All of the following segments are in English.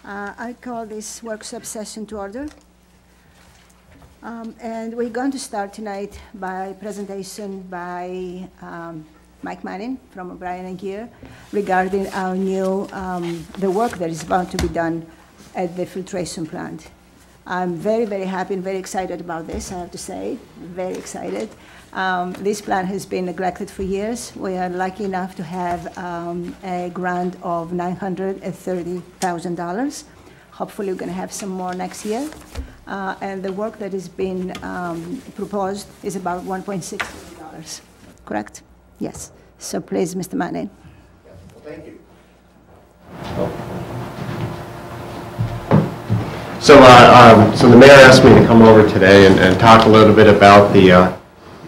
I call this workshop session to order. And we're going to start tonight by presentation by Mike Manning from O'Brien & Gear regarding our new, the work that is about to be done at the filtration plant. I'm very, very happy and very excited about this, I have to say, very excited. This plant has been neglected for years. We are lucky enough to have a grant of $930,000. Hopefully we're going to have some more next year. And the work that has been proposed is about $1.6 million, correct? Yes. So please, Mr. Manning. Yes. Well, thank you. So the mayor asked me to come over today and talk a little bit about the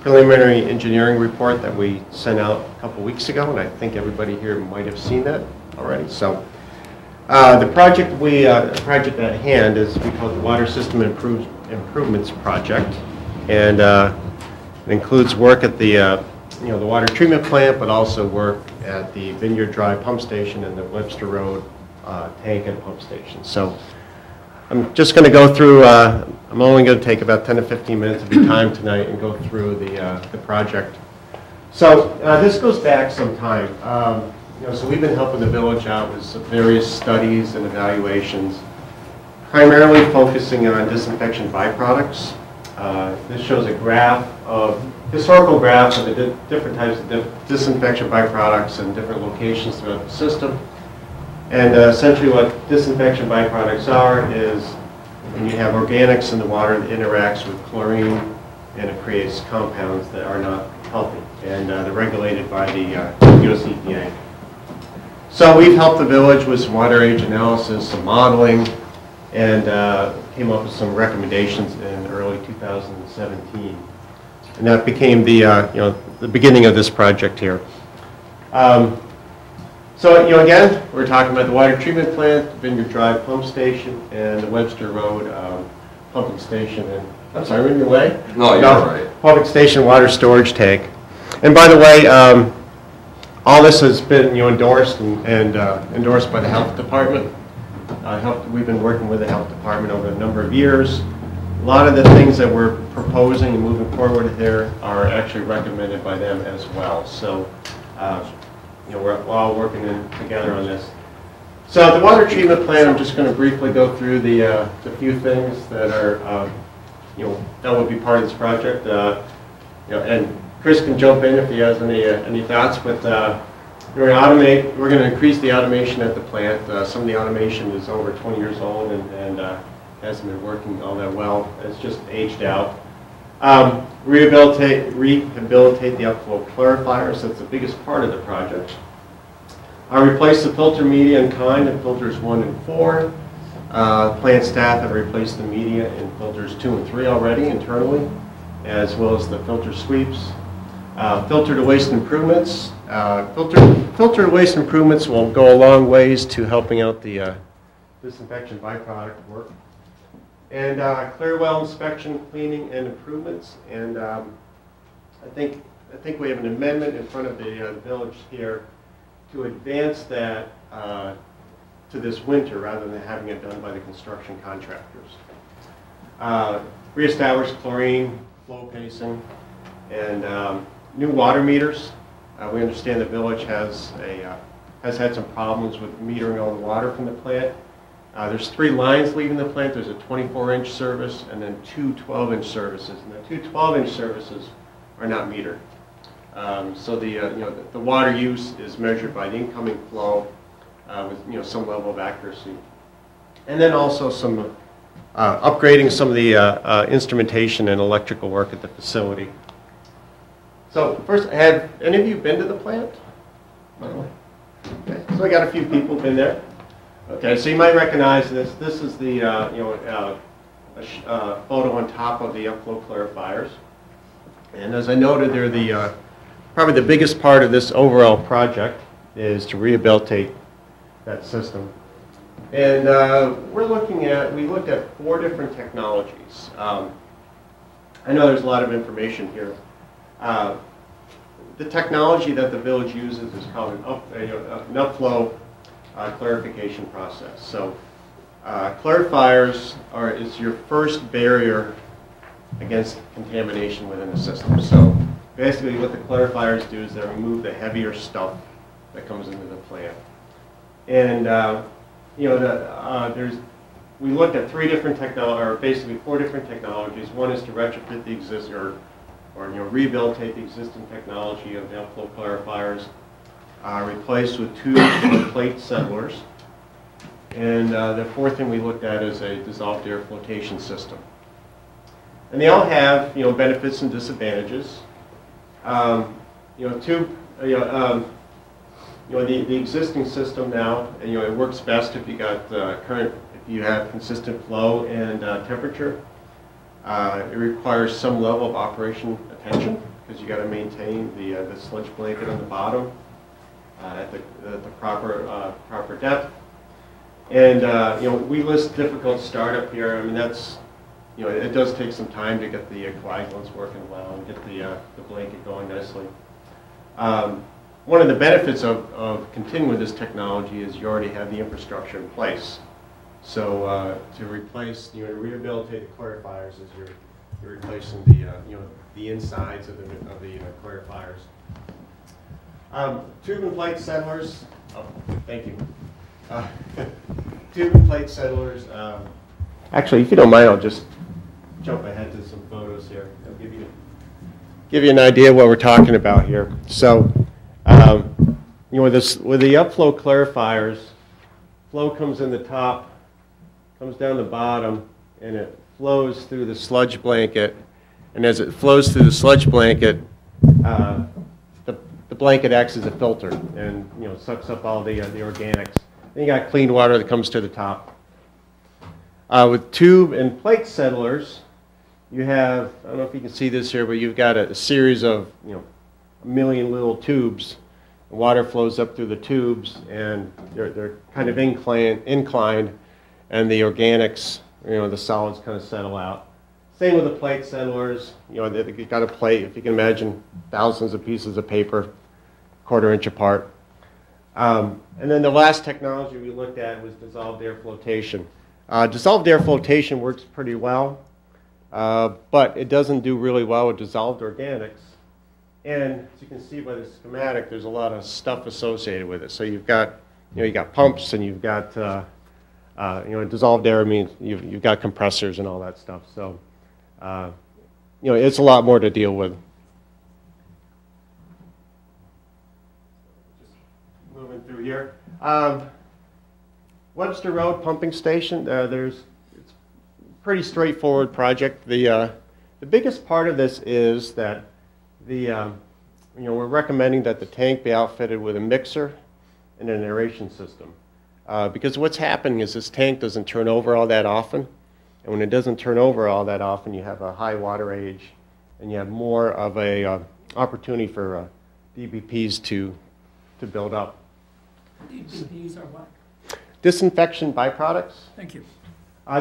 preliminary engineering report that we sent out a couple weeks ago, and I think everybody here might have seen that already. So the project at hand is we call it the Water System Improvements Project, and it includes work at the the water treatment plant, but also work at the Vineyard Drive pump station and the Webster Road tank and pump station. So I'm just going to go through, I'm only going to take about 10 to 15 minutes of your time tonight and go through the project. So this goes back some time. So we've been helping the village out with some various studies and evaluations, primarily focusing on disinfection byproducts. This shows a historical graph of the different types of disinfection byproducts in different locations throughout the system. And essentially what disinfection byproducts are is when you have organics in the water that interacts with chlorine and it creates compounds that are not healthy. And they're regulated by the US EPA. So we've helped the village with some water age analysis, some modeling, and came up with some recommendations in early 2017. And that became the beginning of this project here. So, again, we're talking about the water treatment plant, the Vineyard Drive pump station, and the Webster Road pumping station. And I'm sorry, we're in your way? No, you're all right. Pumping station water storage tank. And by the way, all this has been endorsed and endorsed by the health department. We've been working with the health department over a number of years. A lot of the things that we're proposing and moving forward here are actually recommended by them as well. So, we're all working together on this. So the water treatment plant, I'm just going to briefly go through the few things that are, that would be part of this project. And Chris can jump in if he has any thoughts. But we're going to increase the automation at the plant. Some of the automation is over 20 years old and hasn't been working all that well. It's just aged out. Rehabilitate the upflow clarifiers. That's the biggest part of the project. Replace the filter media in kind in filters 1 and 4. Plant staff have replaced the media in filters 2 and 3 already internally, as well as the filter sweeps. Filter to waste improvements. Filter to waste improvements will go a long ways to helping out the disinfection byproduct work. And clear well inspection, cleaning, and improvements. And I think we have an amendment in front of the village here to advance that to this winter rather than having it done by the construction contractors. Reestablish chlorine, flow pacing, and new water meters. We understand the village has had some problems with metering all the water from the plant. There's 3 lines leaving the plant. There's a 24-inch service and then 2 12-inch services. And the 2 12-inch services are not metered. So the water use is measured by the incoming flow with some level of accuracy. And then also some upgrading some of the instrumentation and electrical work at the facility. So first, have any of you been to the plant? Okay. So I got a few people been there. Okay, so you might recognize this. This is the photo on top of the upflow clarifiers, and as I noted, they're probably the biggest part of this overall project is to rehabilitate that system. And we looked at 4 different technologies. I know there's a lot of information here. The technology that the village uses is called an upflow clarification process. So Clarifiers is your first barrier against contamination within the system. So basically what the clarifiers do is they remove the heavier stuff that comes into the plant. And we looked at three different technologies, or basically four different technologies. One is to retrofit the existing, or rehabilitate the existing technology of the upflow clarifiers, replaced with tubes or plate settlers. And the fourth thing we looked at is a dissolved air flotation system. And they all have benefits and disadvantages. The existing system now, it works best if you got if you have consistent flow and temperature. It requires some level of operation attention because you got to maintain the sludge blanket on the bottom at the proper depth. And we list difficult startup here. I mean, that's it does take some time to get the coagulants working well and get the blanket going nicely. One of the benefits of continuing with this technology is you already have the infrastructure in place. So to replace, to rehabilitate the clarifiers is you're replacing the insides of the clarifiers. Tube and plate settlers. Oh, thank you. Tube and plate settlers. Actually, if you don't mind, I'll just jump ahead to some photos here. I'll give you an idea of what we're talking about here. So, with the upflow clarifiers, flow comes in the top, comes down the bottom, and it flows through the sludge blanket. And as it flows through the sludge blanket, the blanket acts as a filter and sucks up all the organics. Then you got clean water that comes to the top. With tube and plate settlers, you have, I don't know if you can see this here, but you've got a series of a million little tubes. The water flows up through the tubes, and they're kind of inclined, and the organics, the solids kind of settle out. Same with the plate settlers. You've got a plate, if you can imagine, thousands of pieces of paper, 1/4 inch apart. And then the last technology we looked at was dissolved air flotation. Dissolved air flotation works pretty well, but it doesn't do really well with dissolved organics. And as you can see by the schematic, there's a lot of stuff associated with it. So you've got, you got pumps, and you've got, dissolved air means you've got compressors and all that stuff. So, it's a lot more to deal with. Just moving through here. Webster Road Pumping Station. It's a pretty straightforward project. The biggest part of this is that we're recommending that the tank be outfitted with a mixer and an aeration system. Because what's happening is this tank doesn't turn over all that often. And when it doesn't turn over all that often, you have a high water age, and you have more of a opportunity for DBPs to build up. DBPs are what? Disinfection byproducts. Thank you.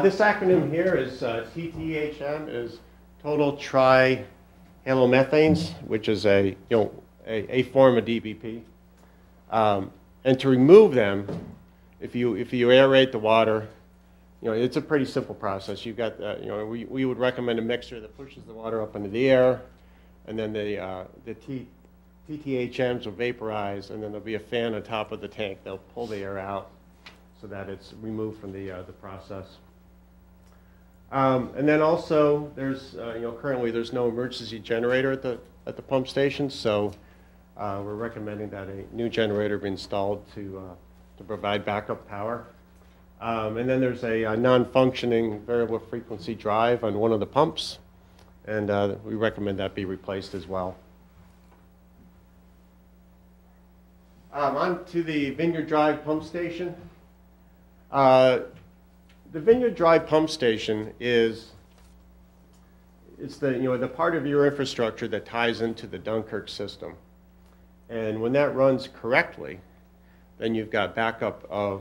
This acronym here is TTHM, is total trihalomethanes, which is a form of DBP. And to remove them, if you aerate the water, it's a pretty simple process. You've got we would recommend a mixer that pushes the water up into the air, and then the TTHMs will vaporize, and then there'll be a fan on top of the tank. They'll pull the air out so that it's removed from the process. And then also, there's currently there's no emergency generator at the pump station, so we're recommending that a new generator be installed to provide backup power. And then there's a non-functioning variable frequency drive on one of the pumps, and we recommend that be replaced as well. On to the Vineyard Drive pump station. The Vineyard Drive pump station it's the part of your infrastructure that ties into the Dunkirk system. And when that runs correctly, then you've got backup of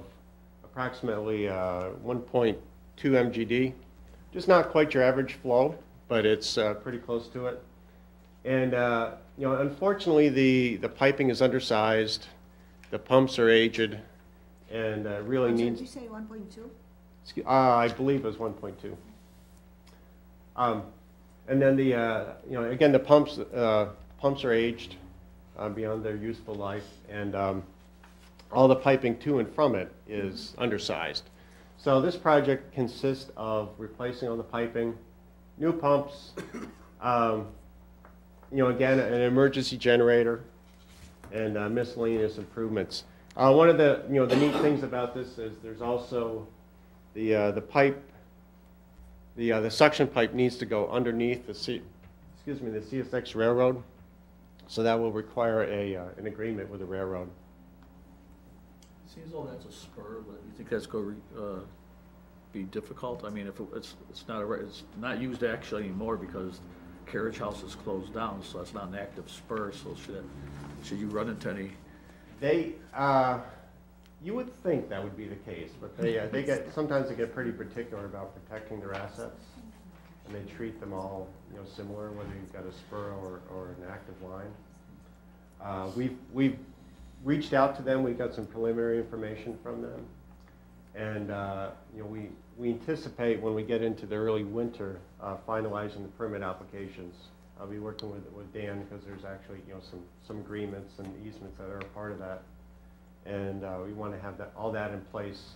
approximately 1.2 MGD. Just not quite your average flow, but it's pretty close to it. And unfortunately, the piping is undersized, the pumps are aged, and really needs. Did you say 1.2? I believe it was 1.2. And then the, again, the pumps are aged beyond their useful life, and all the piping to and from it is undersized. So this project consists of replacing all the piping, new pumps, again, an emergency generator, and miscellaneous improvements. One of the, the neat things about this is there's also the pipe, the suction pipe needs to go underneath the CSX railroad, so that will require an agreement with the railroad. Seems though that's a spur, but you think that's going to be difficult? I mean, if it's not used actually anymore because carriage house is closed down, so it's not an active spur. So should you run into any? You would think that would be the case, but sometimes they get pretty particular about protecting their assets, and they treat them all similar, whether you've got a spur or an active line. We've reached out to them. We've got some preliminary information from them, and we anticipate when we get into the early winter finalizing the permit applications. I'll be working with Dan because there's actually some agreements and easements that are a part of that, and we want to have all that in place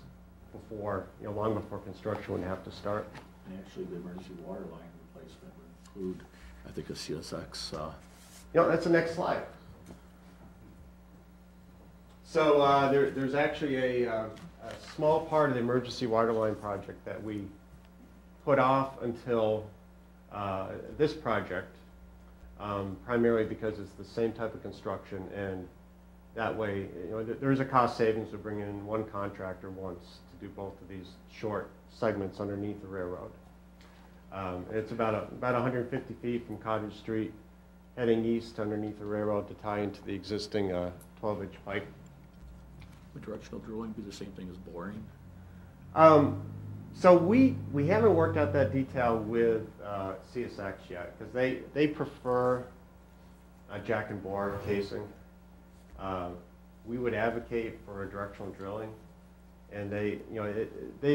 before long before construction would have to start. And actually, the emergency water line replacement would include, I think, a CSX. That's the next slide. So there's actually a small part of the emergency water line project that we put off until this project, primarily because it's the same type of construction, and that way, there's a cost savings of bringing in one contractor once to do both of these short segments underneath the railroad. It's about 150 feet from Cottage Street, heading east underneath the railroad to tie into the existing 12-inch pipe. Would directional drilling be the same thing as boring? So we haven't worked out that detail with CSX yet, because they prefer a jack and bore casing. We would advocate for a directional drilling, and they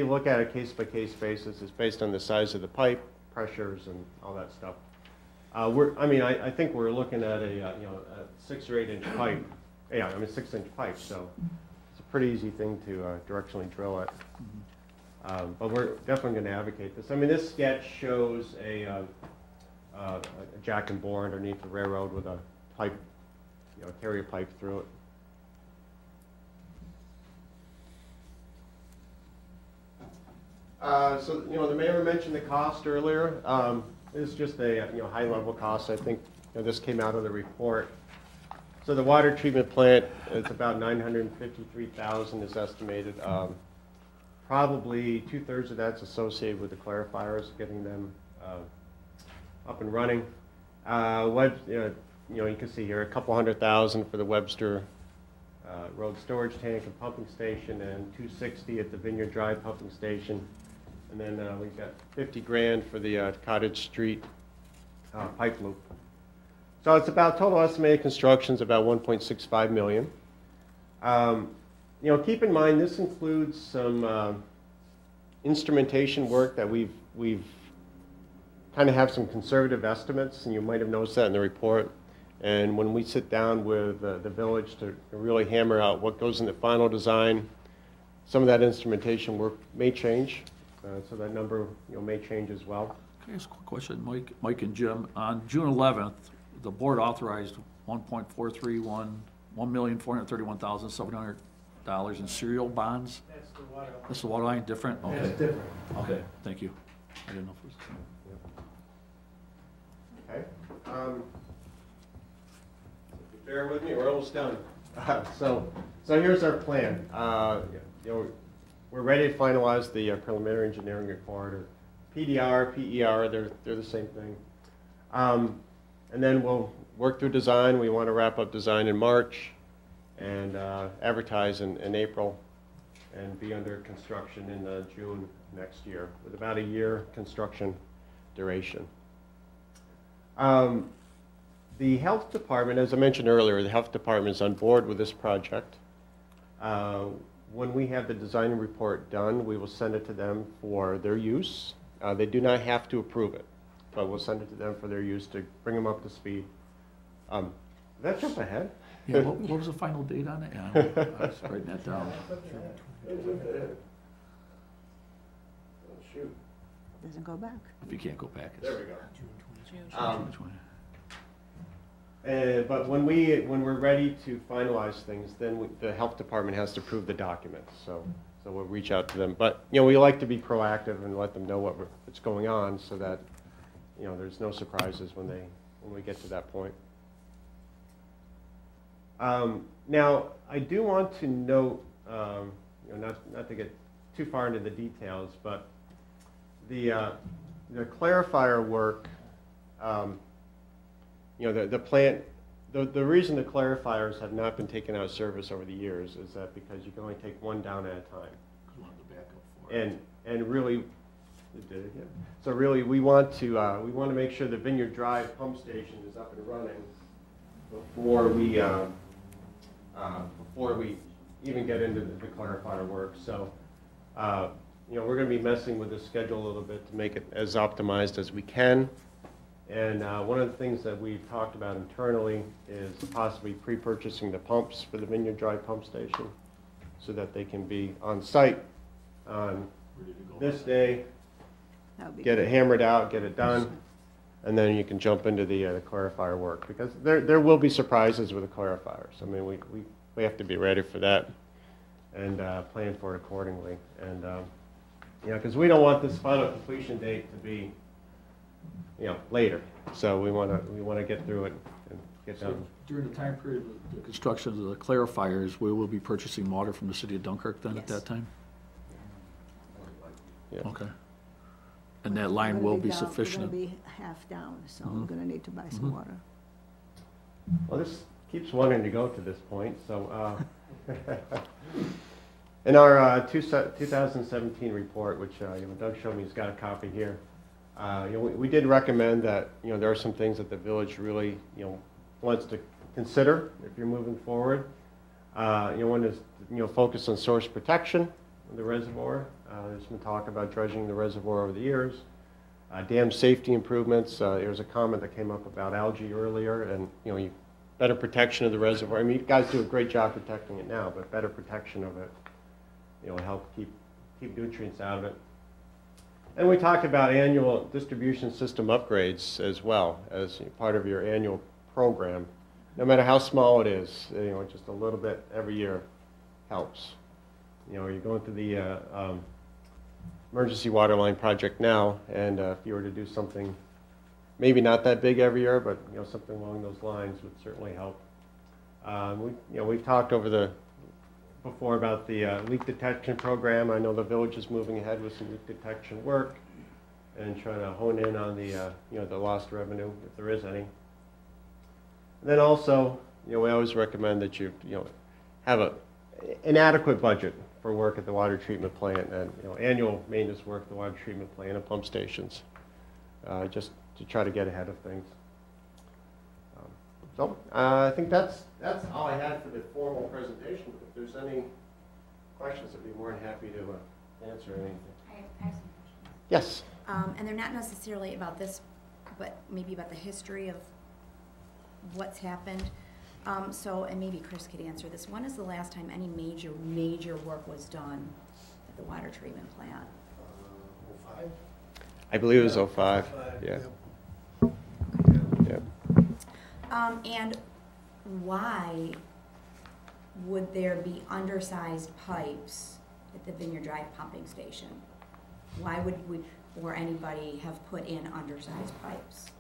look at a case-by-case basis. It's based on the size of the pipe, pressures, and all that stuff. I think we're looking at a 6 or 8 inch pipe. Yeah, 6-inch pipe. So it's a pretty easy thing to directionally drill it. But we're definitely going to advocate this. This sketch shows a jack and bore underneath the railroad with a pipe, carrier pipe through it. So the mayor mentioned the cost earlier. This is just a high-level cost. I think this came out of the report. So the water treatment plant is about $953,000 is estimated. Probably 2/3 of that's associated with the clarifiers, getting them up and running. You can see here a couple $100,000 for the Webster Road storage tank and pumping station, and $260,000 at the Vineyard Drive pumping station, and then we've got $50,000 for the Cottage Street pipe loop. So it's about total estimated construction is about $1.65 million. Keep in mind this includes some instrumentation work that we've kind of have some conservative estimates, and you might have noticed that in the report. And when we sit down with the village to really hammer out what goes in the final design, some of that instrumentation work may change, so that number may change as well. Can I ask a quick question, Mike and Jim? On June 11th, the board authorized $1,431,700 in serial bonds. That's the water line. That's the water line, different? Okay. That's different. Okay, thank you. I didn't know if it was. Okay. Bear with me, we're almost done. So here's our plan. We're ready to finalize the preliminary engineering report, or PDR, PER, they're the same thing. And then we'll work through design. We want to wrap up design in March and advertise in April and be under construction in June next year, with about a year construction duration. The health department, as I mentioned earlier, the health department is on board with this project. when we have the design report done, we will send it to them for their use. They do not have to approve it, but we'll send it to them for their use to bring them up to speed. Did that jump ahead? Yeah, what was the final date on it? Yeah, I was writing that down. Oh, shoot. Doesn't go back. If you can't go back. it's There we go. June 20. But when we're ready to finalize things, then the health department has to approve the documents. So we'll reach out to them. But we like to be proactive and let them know what's going on, so that there's no surprises when we get to that point. Now, I do want to note, not to get too far into the details, but the clarifier work. The plant, the reason the clarifiers have not been taken out of service over the years is that because you can only take one down at a time. And really, so really we want to make sure the Vineyard Drive pump station is up and running before we even get into the clarifier work. So we're going to be messing with the schedule a little bit to make it as optimized as we can. And one of the things that we've talked about internally is possibly pre-purchasing the pumps for the Vineyard Drive pump station so that they can be on site on this day, get it hammered out, get it done, and then you can jump into the clarifier work, because there will be surprises with the clarifiers. I mean, we have to be ready for that and plan for it accordingly. And because we don't want this final completion date to be later. So we want to get through it and get done. During the time period of the construction of the clarifiers, we will be purchasing water from the city of Dunkirk then at Yes. that time? Yeah. Okay. And that line will be We're sufficient? going to be half down, so we're going to need to buy some water. Well, this keeps wanting to go to this point. So in our 2017 report, which Doug showed me, he's got a copy here. We did recommend that there are some things that the village really wants to consider if you're moving forward. One is focus on source protection of the reservoir. There's been talk about dredging the reservoir over the years. Dam safety improvements. There was a comment that came up about algae earlier, and better protection of the reservoir. I mean, you guys do a great job protecting it now, but better protection of it, help keep nutrients out of it. And we talked about annual distribution system upgrades as well as part of your annual program. No matter how small it is, just a little bit every year helps. You're going through the emergency water line project now, and if you were to do something maybe not that big every year, but something along those lines would certainly help. We've talked before about the leak detection program. I know the village is moving ahead with some leak detection work and trying to hone in on the the lost revenue, if there is any. And then also, we always recommend that you have an adequate budget for work at the water treatment plant and annual maintenance work at the water treatment plant and pump stations, just to try to get ahead of things. So I think that's all I had for the formal presentation. If there's any questions, I'd be more than happy to answer anything. I have some questions. Yes. And they're not necessarily about this, but maybe about the history of what's happened. And maybe Chris could answer this. When is the last time any major work was done at the water treatment plant? 05? I believe it was 05. Yeah. Yeah. And why would there be undersized pipes at the Vineyard Drive pumping station? Why would or anybody have put in undersized pipes?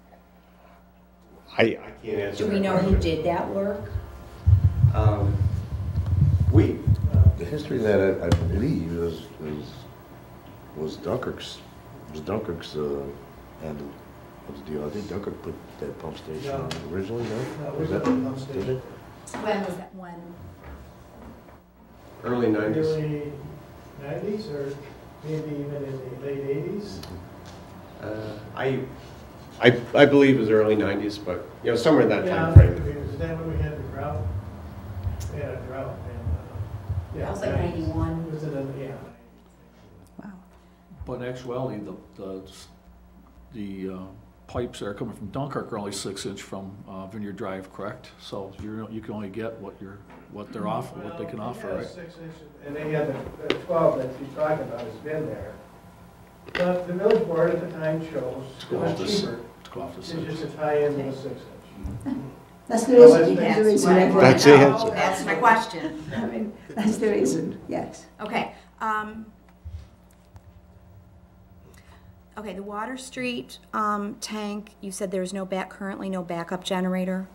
I can't answer. Do we know who did that work? The history of that, I believe, was Dunkirk's. Was Dunkirk's and what's the deal? I think Dunkirk put that pump station originally. No, we put the pump station. Did it? When was that? When? Early 90s. Early 90s, or maybe even in the late 80s. I believe it was early 90s, but somewhere in that Yeah, time frame. because then when we had the drought, we had a drought, and That was like 91. It was in a, yeah. Wow. But in actuality, the pipes that are coming from Dunkirk are only 6-inch from Vineyard Drive, correct? So you can only get what they're offering, what they can offer, Well, right? 6 inches, and they had the 12 that you're talking about has been there. But the village board at the time chose, it was cheaper, To go off to to 6. just tie in with a 6 inch. That's the Well, reason. that's That's the reason. what I I wanted That's to the know. answer. That's my question. I mean, that's the reason, yes. Okay. Okay, the Water Street tank, you said there's currently no backup generator?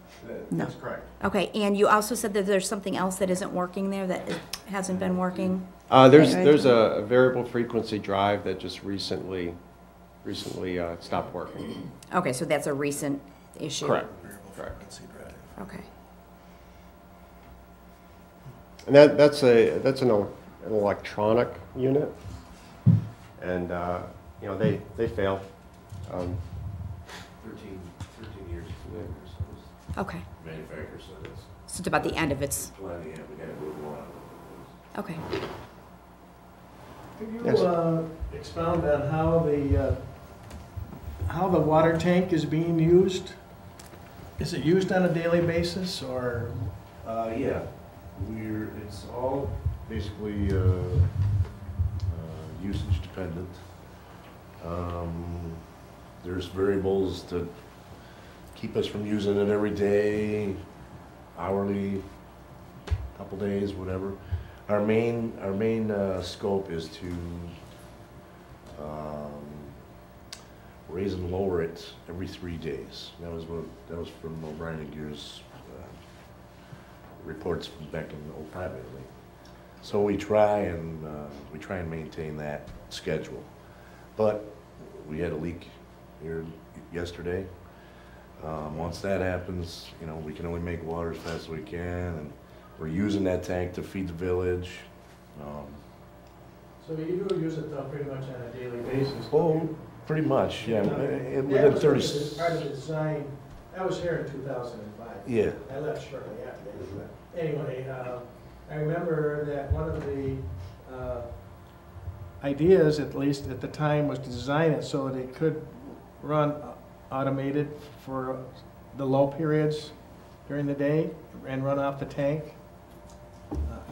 No. That's correct. Okay, and you also said that there's something else that isn't working there, that hasn't been working? There's a variable frequency drive that just recently stopped working. Okay, so that's a recent issue? Correct. Okay. And that's an electronic unit, and they fail. 13 years Okay, manufacturer, so that's so it's about the end of its, plenty, and we gotta move on. okay. Could you Yes. expound on how the water tank is being used? Is it used on a daily basis, or? Yeah, it's all basically usage dependent. There's variables that keep us from using it every day, hourly, couple days, whatever. Our main scope is to raise and lower it every 3 days. That was from O'Brien and Gear's reports from back in old time, Italy. So we try and maintain that schedule. But we had a leak here yesterday. Once that happens, we can only make water as fast as we can, and we're using that tank to feed the village. So you do use it though pretty much on a daily basis? Oh, pretty much, yeah. That Within was 30. part of the design. I was here in 2005. Yeah. I left shortly after that. But anyway, I remember that one of the ideas, at least at the time, was to design it so that it could run automated for the low periods during the day and run off the tank.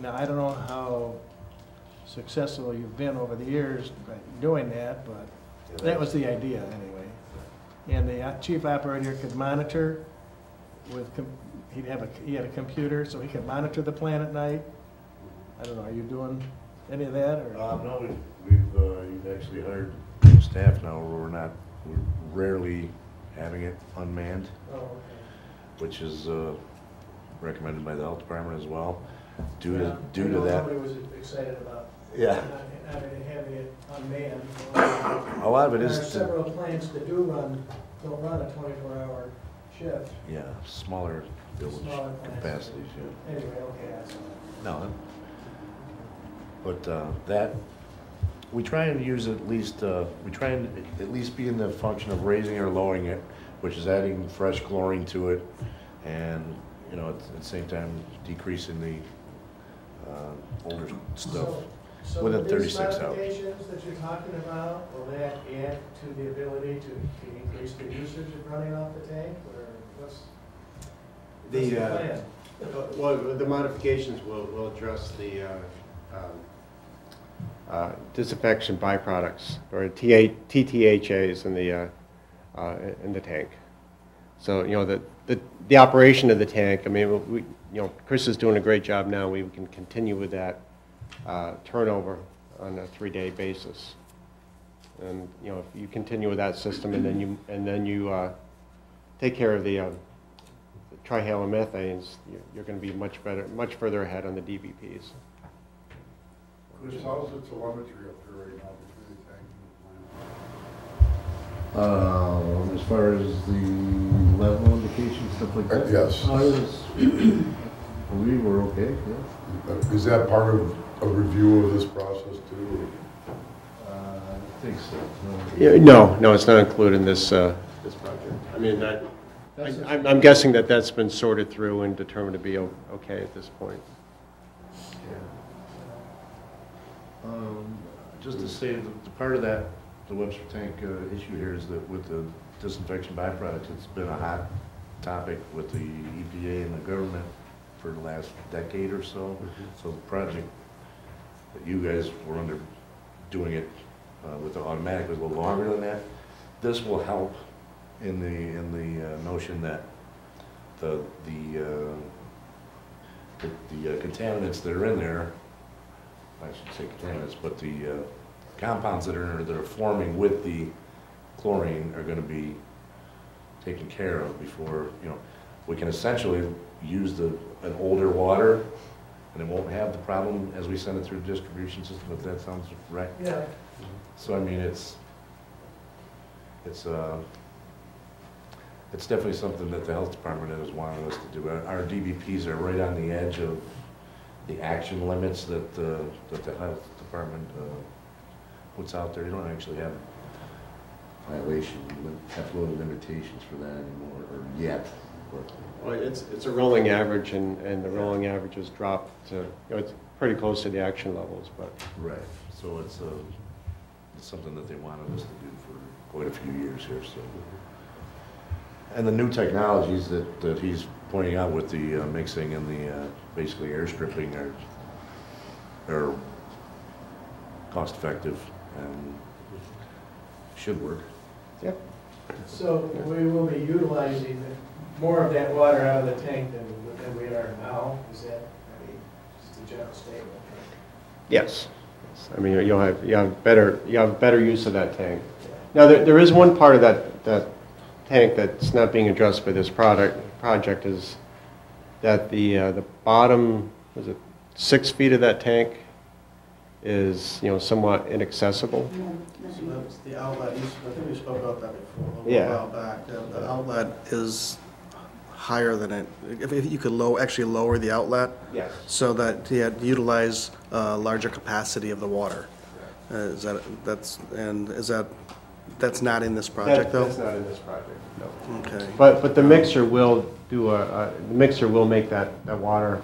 Now, I don't know how successful you've been over the years by doing that, but that was the idea anyway. And the chief operator could monitor with, he had a computer, so he could monitor the plant at night. I don't know, are you doing any of that, or? No, we've actually hired staff now where we're rarely having it unmanned, Oh, okay. which is recommended by the health department as well. Due Yeah, to I know that. Nobody was excited about Yeah. not having it unmanned. A lot of it There are is to, several plants that don't run a 24-hour shift. yeah, smaller village Smaller plants. capacities, yeah. Anyway, okay, that's all. No, but that, we try and use at least, we try and at least be in the function of raising or lowering it, which is adding fresh chlorine to it, and, at the same time decreasing the older stuff. So within these 36 hours. modifications that you're talking about, will that add to the ability to increase the usage of running off the tank, or what's the plan? Well, the modifications will address the disinfection byproducts, or TTHAs in the tank. So the operation of the tank. I mean, Chris is doing a great job now. We can continue with that turnover on a 3-day basis. And if you continue with that system, and then you take care of the trihalomethanes, you're going to be much further ahead on the DBPs. Chris, how's the telemetry up there right now between the tank and the plant? As far as the level indication, stuff like that? Yes. We were okay, yeah. Is that part of a review of this process too? I think so. Yeah, no, it's not included in this project. I mean, I'm guessing that's been sorted through and determined to be okay at this point. Just to say, the part of that, the Webster tank issue here is that with the disinfection byproducts, it's been a hot topic with the EPA and the government for the last decade or so. So the project that you guys were under doing it with the automatic was a little longer than that. This will help in the notion that the contaminants that are in there, I should say contaminants, but the compounds that are in there that are forming with the chlorine are going to be taken care of before, you know, we can essentially use an older water and it won't have the problem as we send it through the distribution system, if that sounds right. Yeah. So I mean, it's definitely something that the health department has wanted us to do. Our DBPs are right on the edge of the action limits that the health department puts out there. You don't actually have violation, effluent limitations for that anymore, or yet. Well, it's a rolling average, and the rolling averages drop to, you know, it's pretty close to the action levels, but. Right. So it's something that they wanted us to do for quite a few years here. So. And the new technologies that he's pointing out with the mixing and the basically air stripping are cost effective and should work. Yep. So we will be utilizing more of that water out of the tank than we are now, is that, I mean, just a general statement? Yes. I mean, you have better use of that tank. Now, there is one part of that tank that's not being addressed by this project is that the bottom, was it 6 feet of that tank is, you know, somewhat inaccessible. So that's the outlet. I think we spoke about that before a Yeah. while back. The outlet is higher than it. If you could actually lower the outlet Yes. so that you had utilize larger capacity of the water. That's not in this project though? That's not in this project, no. Okay. But the mixer will do the mixer will make that water,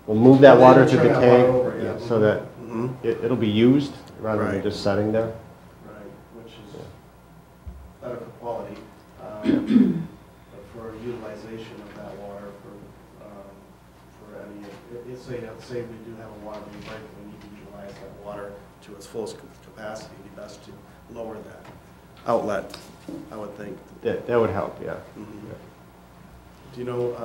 will move that water to the Turn that water tank, over, yeah. so that Mhm. it'll be used rather than Right. just setting there. Right, which is better for quality, but for utilization of that water for any, say we do have a water main break, we need to utilize that water to its fullest capacity, it'd be best to lower that outlet, I would think. That would help, yeah. Mhm. Do you know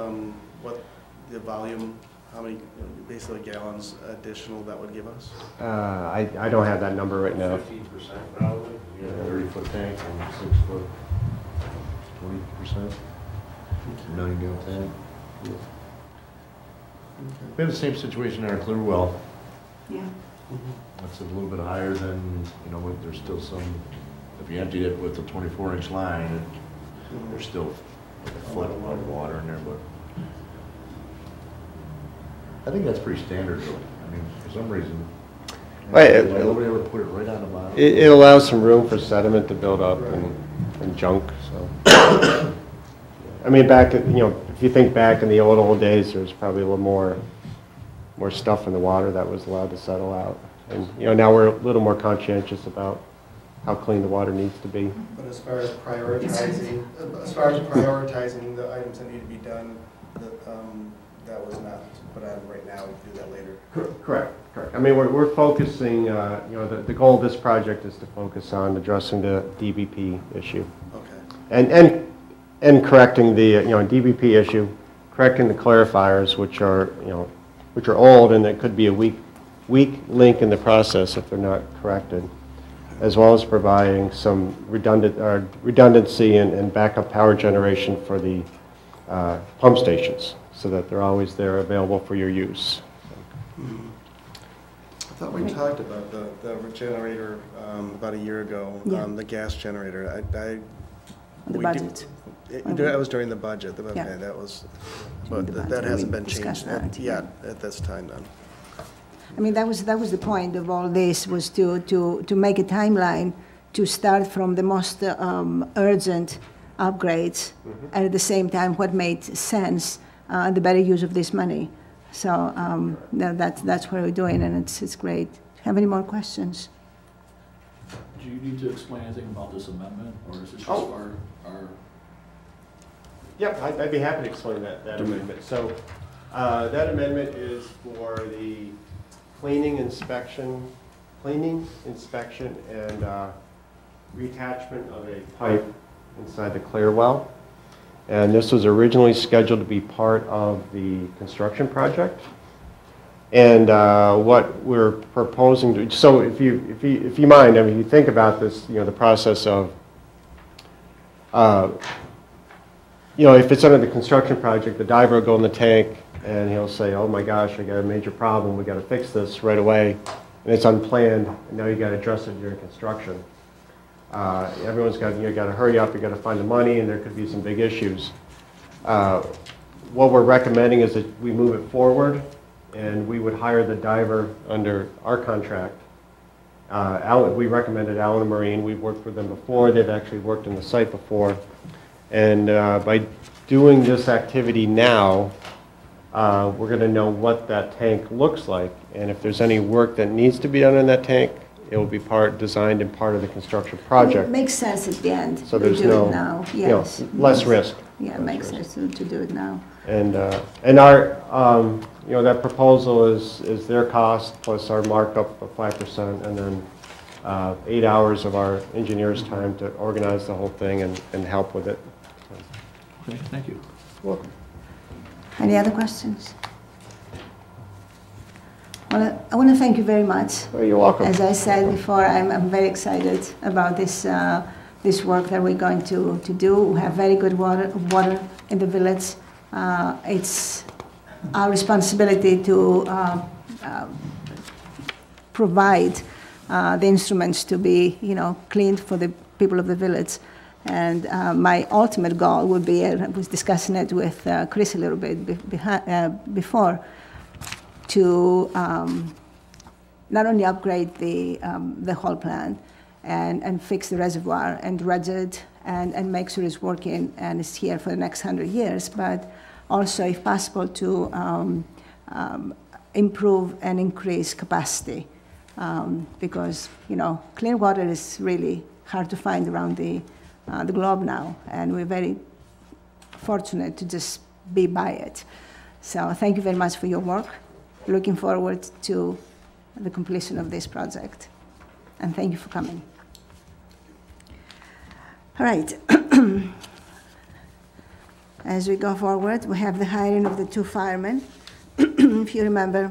what the volume, how many, basically gallons additional that would give us? I don't have that number right now. 15% probably. You got a 30-foot tank and 6-foot, 20%. 9-gallon tank. We have the same situation in our clear well. Yeah. It's a little bit higher than, you know, there's still some, if you emptied it with a 24-inch line, there's still like a foot of water in there, but I think that's pretty standard though. I mean, for some reason, Right, nobody ever put it right on the bottom. It allows some room for sediment to build up and junk, so. I mean, if you think back in the old days, there was probably a little more stuff in the water that was allowed to settle out. And, you know, now we're a little more conscientious about how clean the water needs to be. But as far as prioritizing the items that need to be done, that was not put on right now, we can do that later. Correct. I mean, we're focusing, you know, the goal of this project is to focus on addressing the DBP issue. Okay. And correcting the, you know, DBP issue, correcting the clarifiers, which are old, and it could be a weak link in the process if they're not corrected, as well as providing some redundancy and backup power generation for the pump stations, so that they're always there available for your use. I thought we talked about the generator about a year ago, Yeah. the gas generator. The We budget. That was during the budget, okay, Yeah. that was, During but the that budget, hasn't we been discussed changed that, yet at this time then. I mean, that was the point of all this, was to make a timeline to start from the most urgent upgrades, and at the same time, what made sense, the better use of this money. So that's what we're doing, and it's great to have any more questions. Do you need to explain anything about this amendment, or is it just Oh. our? Yep, I'd be happy to explain that amendment. So that amendment is for the cleaning, inspection, and reattachment of a pipe inside the clear well. And this was originally scheduled to be part of the construction project. And what we're proposing to, so if you mind, I mean, you think about this, you know, the process of, you know, if it's under the construction project, the diver will go in the tank and he'll say, oh my gosh, I got a major problem, we got to fix this right away. And it's unplanned, and now you got to address it during construction. Everyone's got, you got to hurry up, you got to find the money, and there could be some big issues. What we're recommending is that we move it forward, and we would hire the diver under our contract. We recommended Allen Marine. We've worked with them before. They've actually worked in the site before. And by doing this activity now, we're going to know what that tank looks like. And if there's any work that needs to be done in that tank, it will be designed and part of the construction project. It makes sense at the end. So there's to do no, it now. you know, Yes. less Yes. risk. Yeah, it makes sense to do it now. And our, you know, that proposal is their cost plus our markup of 5%, and then 8 hours of our engineer's time to organize the whole thing and help with it. Okay, thank you. You're welcome. Any other questions? Well, I want to thank you very much. Oh, you're welcome. As I said before, I'm very excited about this this work that we're going to do. We have very good water in the village. It's our responsibility to provide the instruments to be, you know, cleaned for the people of the village. And my ultimate goal would be, I was discussing it with Chris a little bit before, to not only upgrade the whole plant and fix the reservoir and dredge it and make sure it's working and it's here for the next 100 years, but also, if possible, to improve and increase capacity. Because, you know, clean water is really hard to find around the globe now, and we're very fortunate to just be by it. So thank you very much for your work. Looking forward to the completion of this project. And thank you for coming. All right. As we go forward, we have the hiring of the 2 firemen. If you remember,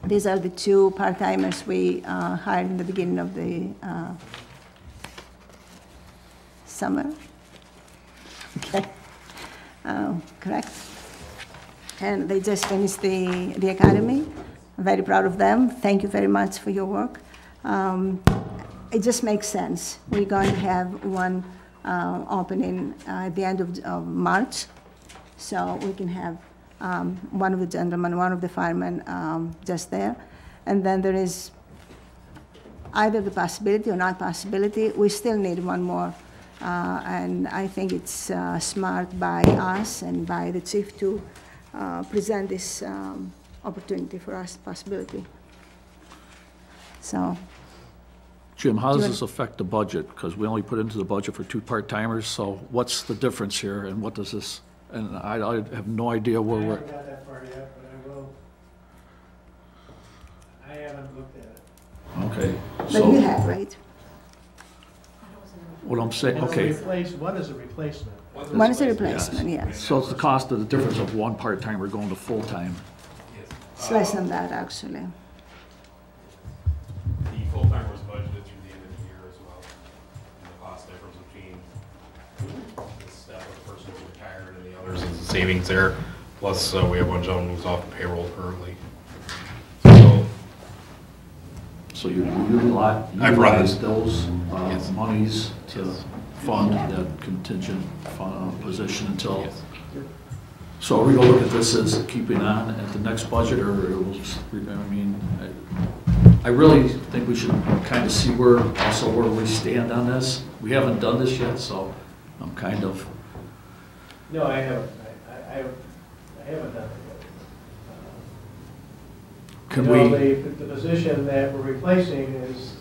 these are the 2 part-timers we hired in the beginning of the summer. Okay. Correct? And they just finished the academy. I'm very proud of them. Thank you very much for your work. It just makes sense. We're going to have one opening at the end of March, so we can have one of the gentlemen, one of the firemen just there. And then there is either the possibility or not possibility, we still need one more. And I think it's smart by us and by the chief to present this opportunity for us, possibility. So. Jim, how does this affect the budget? Because we only put into the budget for 2 part-timers, so what's the difference here, and what does this, and I have no idea where I we're. haven't got that far yet, but I will. I haven't looked at it. Okay, But so you have, right? what I'm saying, It's a okay, One is a replacement. One is a replacement, yes. so it's the cost of the difference of 1 part-timer going to full-time. It's less than that, actually. The full-time was budgeted through the end of the year as well. And the cost difference between the step of the person who's retired and the others is the savings there. Plus, we have one gentleman who's off the payroll currently. So you I've run utilize those Yes. monies to fund that contingent position until. Yes. So are we gonna look at this as keeping on at the next budget, or it will just, I mean, I really think we should kind of see where we stand on this. We haven't done this yet, so I'm kind of, No, I haven't. I haven't done it Can You know, we, the position that we're replacing is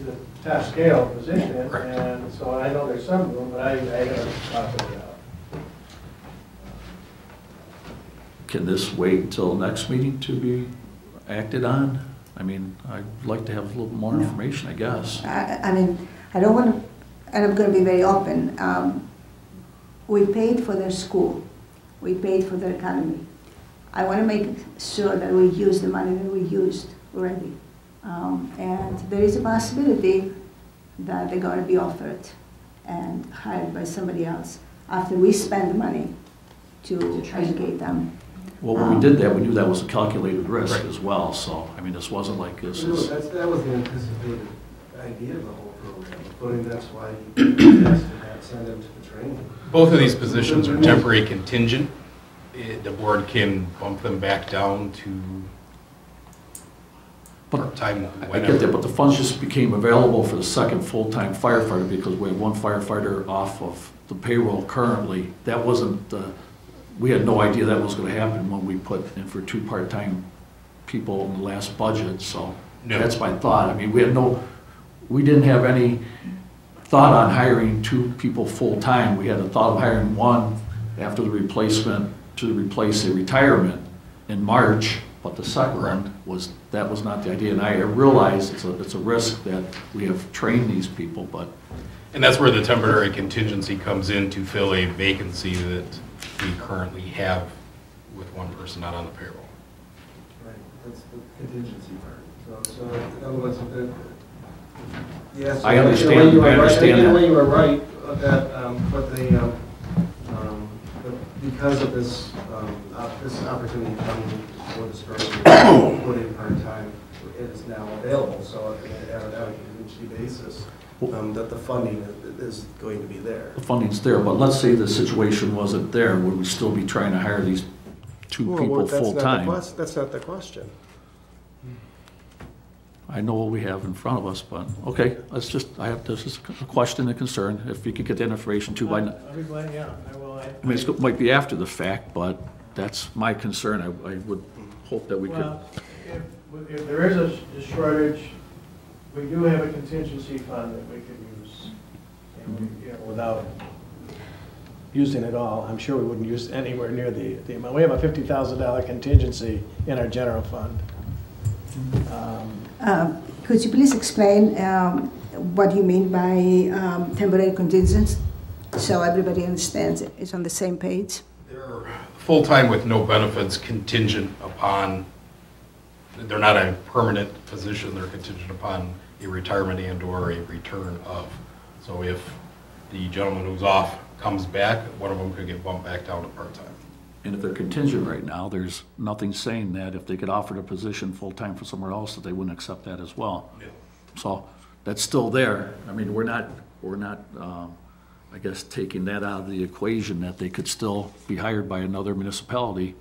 a top scale position, Correct. and so I know there's some room, but I haven't talked it out. can this wait until next meeting to be acted on? I mean, I'd like to have a little more information, I guess. I mean, I don't want to, and I'm going to be very open. We paid for their school. We paid for their academy. I want to make sure that we use the money that we used already. And there is a possibility that they're going to be offered and hired by somebody else after we spend the money to educate them. Well, when we did that, we knew that was a calculated risk as well, so, I mean, this wasn't like this is, That was the anticipated idea of the whole program, that's why you asked to send them to the training. Both of these positions are temporary contingent. The board can bump them back down to part-time I get that, but the funds just became available for the second full-time firefighter because we have one firefighter off of the payroll currently. That wasn't, we had no idea that was gonna happen when we put in for 2 part-time people in the last budget, so No. that's my thought. I mean, we didn't have any thought on hiring 2 people full-time. We had a thought of hiring one after the replacement to replace a retirement in March, but the second one was, that was not the idea. And I realize it's a risk that we have trained these people, but. And that's where the temporary contingency comes in to fill a vacancy that we currently have with one person not on the payroll. Right, that's the contingency part. So in other words, yes. I understand In a way that. you were right, that, because of this, this opportunity coming for this person, put in part-time, it is now available, so at a contingency basis, that the funding is going to be there. The funding's there, but let's say the situation wasn't there, would we still be trying to hire these 2 people full-time? That's not the question. I know what we have in front of us, but, okay, this is a question and concern, if you could get that information too by. I'll be glad, yeah, I will. I mean, it might be after the fact, but that's my concern. I would hope that we could. Well, if there is a shortage, we do have a contingency fund that we could use, and we, without using it all. I'm sure we wouldn't use anywhere near the amount. We have a $50,000 contingency in our general fund. Could you please explain what you mean by temporary contingents, so everybody understands it, is on the same page? They're full-time with no benefits contingent upon, they're not a permanent position, they're contingent upon a retirement and/or a return of. So if the gentleman who's off comes back, one of them could get bumped back down to part-time. And if they're contingent right now, there's nothing saying that if they get offered a position full-time for somewhere else, that they wouldn't accept that as well. Yeah. So that's still there. I mean, we're not, I guess, taking that out of the equation, that they could still be hired by another municipality,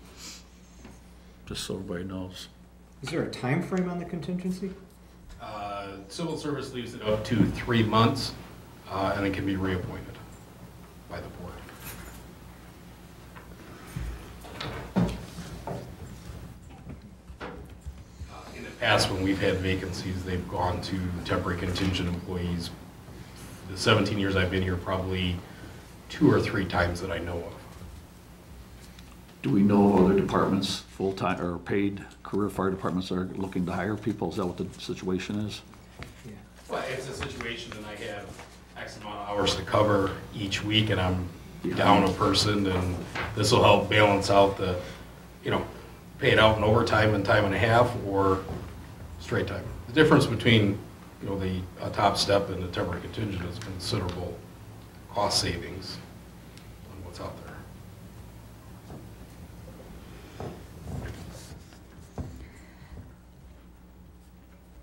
just so everybody knows. Is there a time frame on the contingency? Civil service leaves it up to 3 months, and it can be reappointed by the board. In the past, when we've had vacancies, they've gone to temporary contingent employees. The 17 years I've been here, probably 2 or 3 times that I know of. Do we know of other departments, full-time or paid career fire departments that are looking to hire people? Is that what the situation is? Well, it's a situation that I have X amount of hours to cover each week, and I'm down a person, and this will help balance out the, pay it out in overtime and time and a half, or straight time. The difference between, the top step and the temporary contingent is considerable cost savings on what's out there.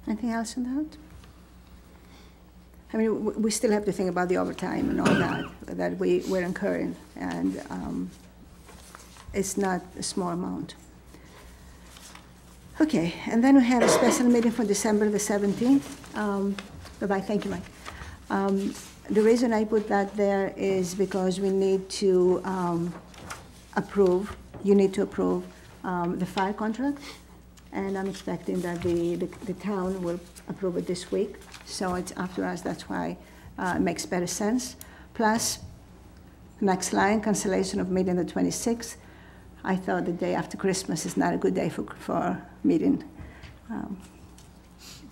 Anything else on that? I mean, we still have to think about the overtime and all that we're incurring, and it's not a small amount. Okay, and then we have a special meeting for December the 17th. Bye-bye, thank you, Mike. The reason I put that there is because we need to approve, you need to approve the fire contract and I'm expecting that the town will approve it this week. So it's up to us, that's why it makes better sense. Plus, next line, cancellation of meeting the 26th. I thought the day after Christmas is not a good day for meeting.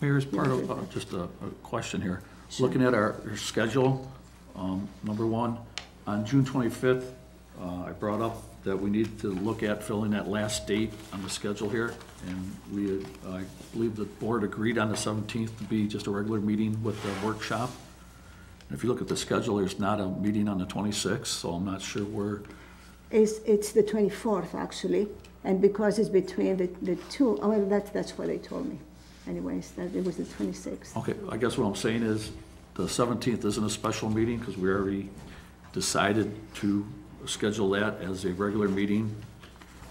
Mayor, as part of, just a question here. Looking at our schedule, number one, on June 25th, I brought up that we need to look at filling that last date on the schedule here. And I believe the board agreed on the 17th to be just a regular meeting with the workshop. And if you look at the schedule, there's not a meeting on the 26th, so I'm not sure where. It's the 24th, actually, and because it's between the two, oh, well, that's what they told me. Anyways, that it was the 26th. Okay, I guess what I'm saying is the 17th isn't a special meeting because we already decided to schedule that as a regular meeting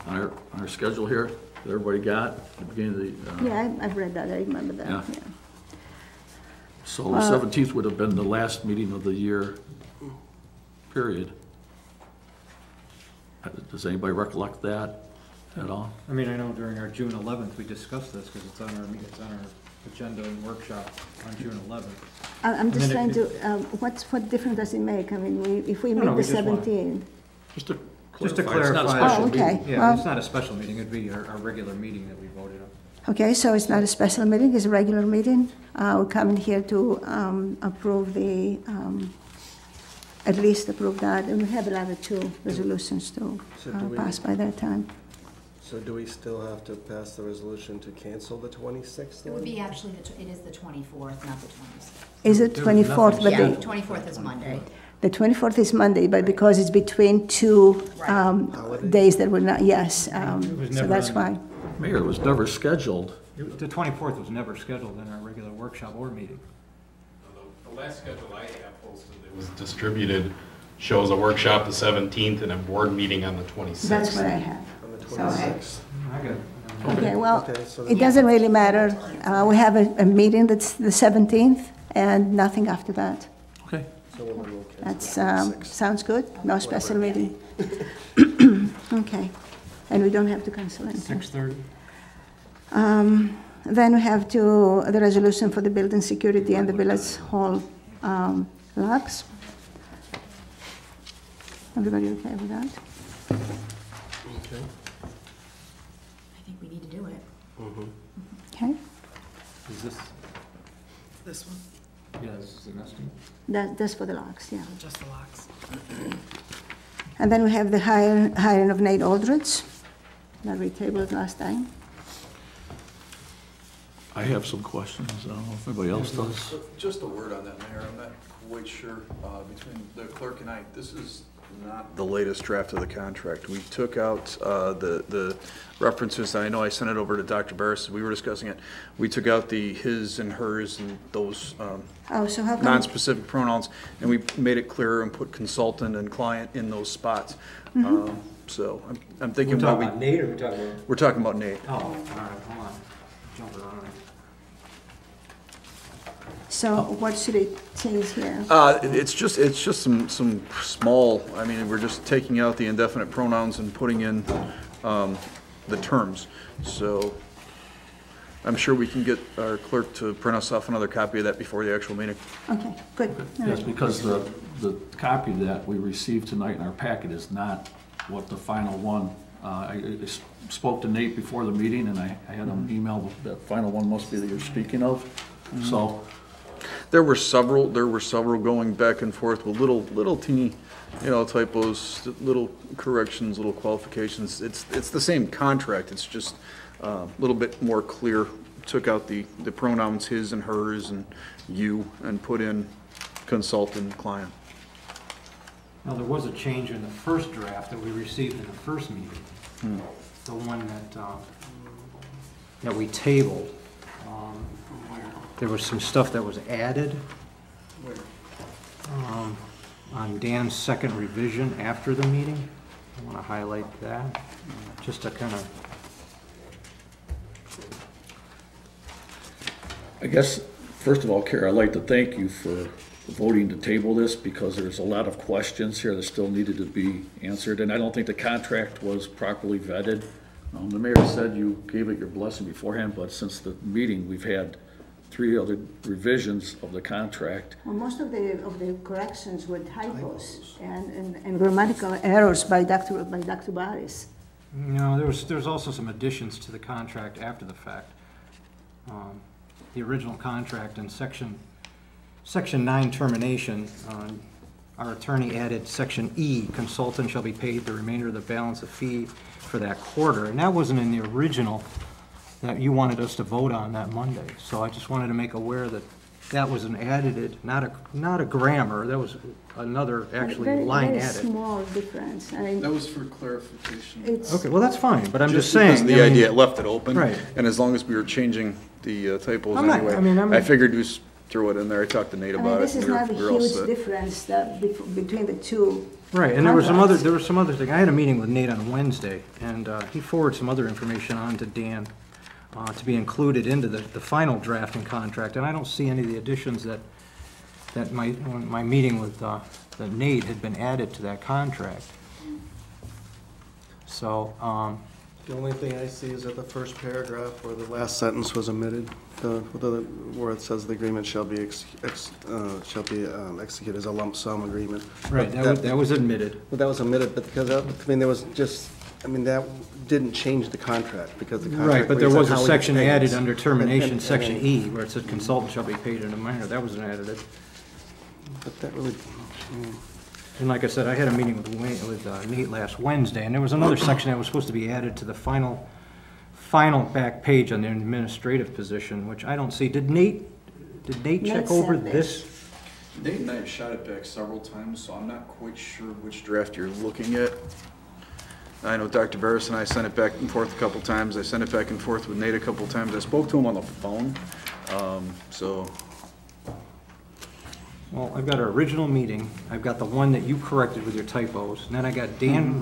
on our schedule here that everybody got at the beginning of the. Yeah, I've read that, I remember that, Yeah. yeah. So the 17th would have been the last meeting of the year, period. Does anybody recollect that at all? I mean, I know during our June 11th, we discussed this because it's on our agenda and workshop on June 11th. I'm just then trying it- to, what difference does it make? I mean, if we No, meet no, the we just want- 17th, Just to Just to clarify, it's not a clarify. special Oh, okay. meeting. Yeah, Well- it's not a special meeting, it'd be our regular meeting that we voted on. okay, so it's not a special meeting, it's a regular meeting. We're coming here to approve at least approve that, and we have a lot of two resolutions to So do we- pass by that time. So do we still have to pass the resolution to cancel the 26th? It would be actually, it is the 24th, not the 26th. Is it There was 24th, nothing but Yeah, the 24th is Monday. the 24th is Monday, but because it's between two Holiday. days that were not, yes, was so never that's on- why. Mayor, it was never scheduled. The 24th was never scheduled in our regular workshop or meeting. The last schedule I have posted that was distributed shows a workshop the 17th and a board meeting on the 26th. That's what I have. On the So- 26th? I got it. Okay, well, Okay, so it doesn't really matter. We have a meeting that's the 17th and nothing after that. Okay. So we'll cancel That's, the 26th. sounds good? No special meeting? Okay, and we don't have to cancel anything. 6:30? Then we have the resolution for the building security and the village hall locks. Everybody okay with that? Okay. I think we need to do it. Okay, Is this, This one, yeah, this is the nesting? that's for the locks, yeah. just the locks. And then we have the hiring of Nate Aldridge, that we tabled last time. I have some questions. I don't know if anybody else does. Just a word on that, Mayor. I'm not quite sure, between the clerk and I, this is not the latest draft of the contract. We took out the references, I know I sent it over to Dr. Barris, we were discussing it. We took out the his and hers and those Oh, so how come? non-specific pronouns, and we made it clearer and put consultant and client in those spots. So I'm We're thinking, talking about Nate or we're talking about? we're talking about Nate. Oh, all right, hold on. Jumping around. So what should it change here? It's just some small, I mean, we're just taking out the indefinite pronouns and putting in the terms. So I'm sure we can get our clerk to print us off another copy of that before the actual meeting. Okay, good. All Yes, right. because the copy that we received tonight in our packet is not what the final one. I spoke to Nate before the meeting, and I had him email, the final one must be that you're speaking of. So, There were several going back and forth with little teeny, typos, little corrections, little qualifications. It's the same contract, it's just a little bit more clear. Took out the pronouns his and hers and you and put in consultant, client. Now, there was a change in the first draft that we received in the first meeting. The one that we tabled. There was some stuff that was added. On Dan's second revision after the meeting. I want to highlight that, just to kind of, I guess, first of all, Kara, I'd like to thank you for voting to table this, because there's a lot of questions here that still needed to be answered, and I don't think the contract was properly vetted The mayor said you gave it your blessing beforehand, but since the meeting, we've had 3 other revisions of the contract. Well, most of the corrections were typos and grammatical errors by Dr. Baris. No, there's also some additions to the contract after the fact. The original contract in section 9 termination, our attorney added section E, consultant shall be paid the remainder of the balance of fee for that quarter. And that wasn't in the original that you wanted us to vote on that Monday. So I just wanted to make aware that that was an added, not a grammar, that was another actually line very added. Small difference. I mean, That was for clarification. it's, Okay, well, that's fine, but I'm just because saying. of the I mean- idea, it left it open. Right. And as long as we were changing the typos I'm not- anyway, I mean, I'm- I figured we just throw it in there. I talked to Nate I mean, about it. this is and not a we're all huge set. difference between the two. Right, and there were some other contracts. thing. I had a meeting with Nate on Wednesday, and he forwarded some other information on to Dan to be included into the final drafting contract, and I don't see any of the additions that my meeting with that Nate had been added to that contract. So, The only thing I see is that the first paragraph where the last sentence was omitted, where it says the agreement shall be executed as a lump sum agreement. right, that was admitted. Well, that was omitted, but because, there was just, that didn't change the contract, because the contract. Right, but there reads was a how he section pays. added under termination, And- section E, where it said consultant shall be paid in a manner. That wasn't added. But that really, And like I said, I had a meeting with Nate last Wednesday, and there was another section that was supposed to be added to the final back page on the administrative position, which I don't see. Did Nate check over sent this? Nate and I have shot it back several times, so I'm not quite sure which draft you're looking at. I know Dr. Barris and I sent it back and forth a couple times. I sent it back and forth with Nate a couple times. I spoke to him on the phone, so. Well, I've got our original meeting, I've got the one that you corrected with your typos, and then I got Dan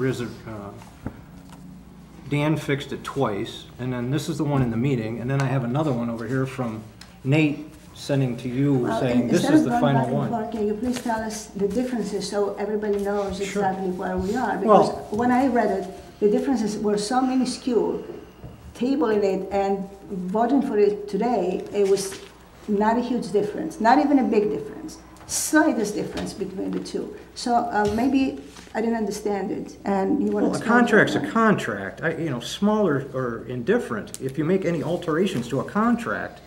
fixed it twice, and then this is the one in the meeting, and then I have another one over here from Nate sending to you Well, saying, this instead is of the going final back and one. forth, can you please tell us the differences so everybody knows Sure. exactly where we are? Because Well- when I read it, the differences were so minuscule. Tabling it and voting for it today, it was not a huge difference, not even a big difference. Slightest difference between the two. So maybe I didn't understand it, and you want to Well, a explain. contract's a contract, small or indifferent. If you make any alterations to a contract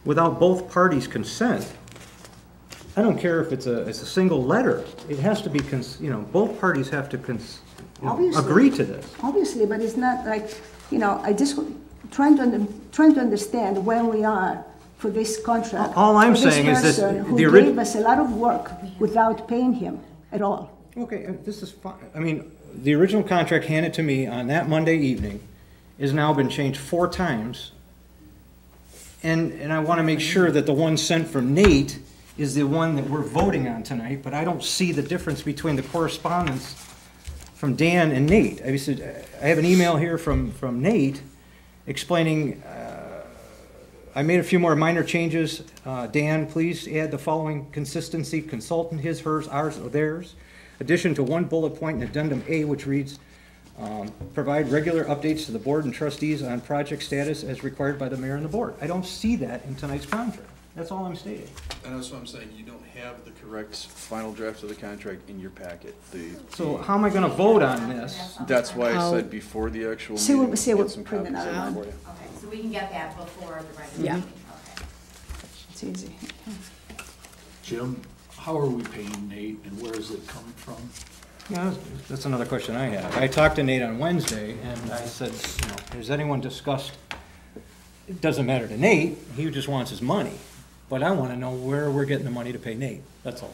without both parties' consent, I don't care if it's a single letter, it has to be, both parties have to Obviously. agree to this. Obviously, but it's not like, I just trying to understand where we are for this contract. All I'm for saying is this, person who the gave us a lot of work without paying him at all. Okay, this is fine. I mean, the original contract handed to me on that Monday evening has now been changed 4 times. And I want to make sure that the one sent from Nate is the one that we're voting on tonight, but I don't see the difference between the correspondence from Dan and Nate. I have an email here from Nate explaining, I made a few more minor changes. Dan, please add the following consistency: consultant, his, hers, ours, or theirs. Addition to one bullet point in addendum A, which reads, provide regular updates to the board and trustees on project status as required by the mayor and the board. I don't see that in tonight's contract. That's all I'm stating. And that's what I'm saying, you don't have the correct final draft of the contract in your packet. So how am I gonna vote on this? That's why I said before the actual See what- meeting, see what- get some print copies it of out. it for you. Okay, so we can get that before the regular Yeah. meeting, okay. It's easy. Jim, how are we paying Nate and where is it coming from? Yeah, that's another question I have. I talked to Nate on Wednesday, and I said, has anyone discussed, it doesn't matter to Nate, he just wants his money. But I want to know where we're getting the money to pay Nate, that's all.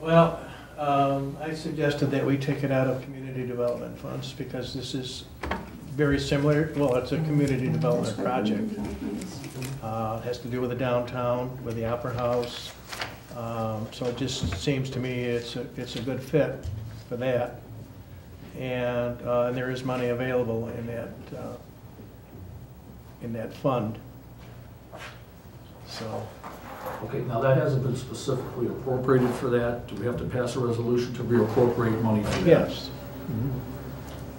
Well, I suggested that we take it out of community development funds because this is very similar, well, it's a community development project. It has to do with the downtown, with the Opera House. So it just seems to me it's a good fit for that. And there is money available in that fund. So, Okay, now that hasn't been specifically appropriated for that. Do we have to pass a resolution to reappropriate money for that? yes.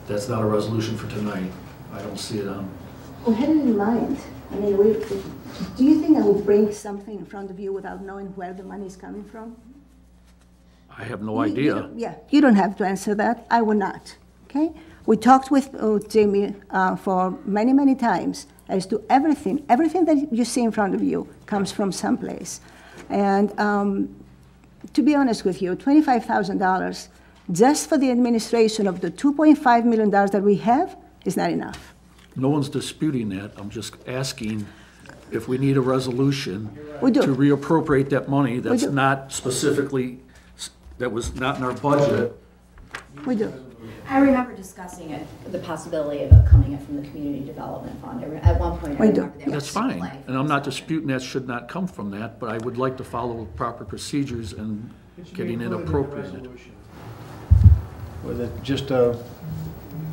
That's not a resolution for tonight. I don't see it on. We had it in mind. I mean, do you think I will bring something in front of you without knowing where the money is coming from? I have no idea. Yeah, you don't have to answer that. I will not, okay? We talked with Jamie for many, many times as to everything. Everything that you see in front of you comes from someplace. And to be honest with you, $25,000 just for the administration of the $2.5 million that we have is not enough. No one's disputing that. I'm just asking if we need a resolution We do. to reappropriate that money that's do. not specifically, that was not in our budget. We do. I remember discussing it, the possibility of it coming in from the Community Development Fund. At one point, I We do. remember that. That's was in fine, play. and I'm not disputing that should not come from that, but I would like to follow proper procedures and getting it appropriated. Was it just a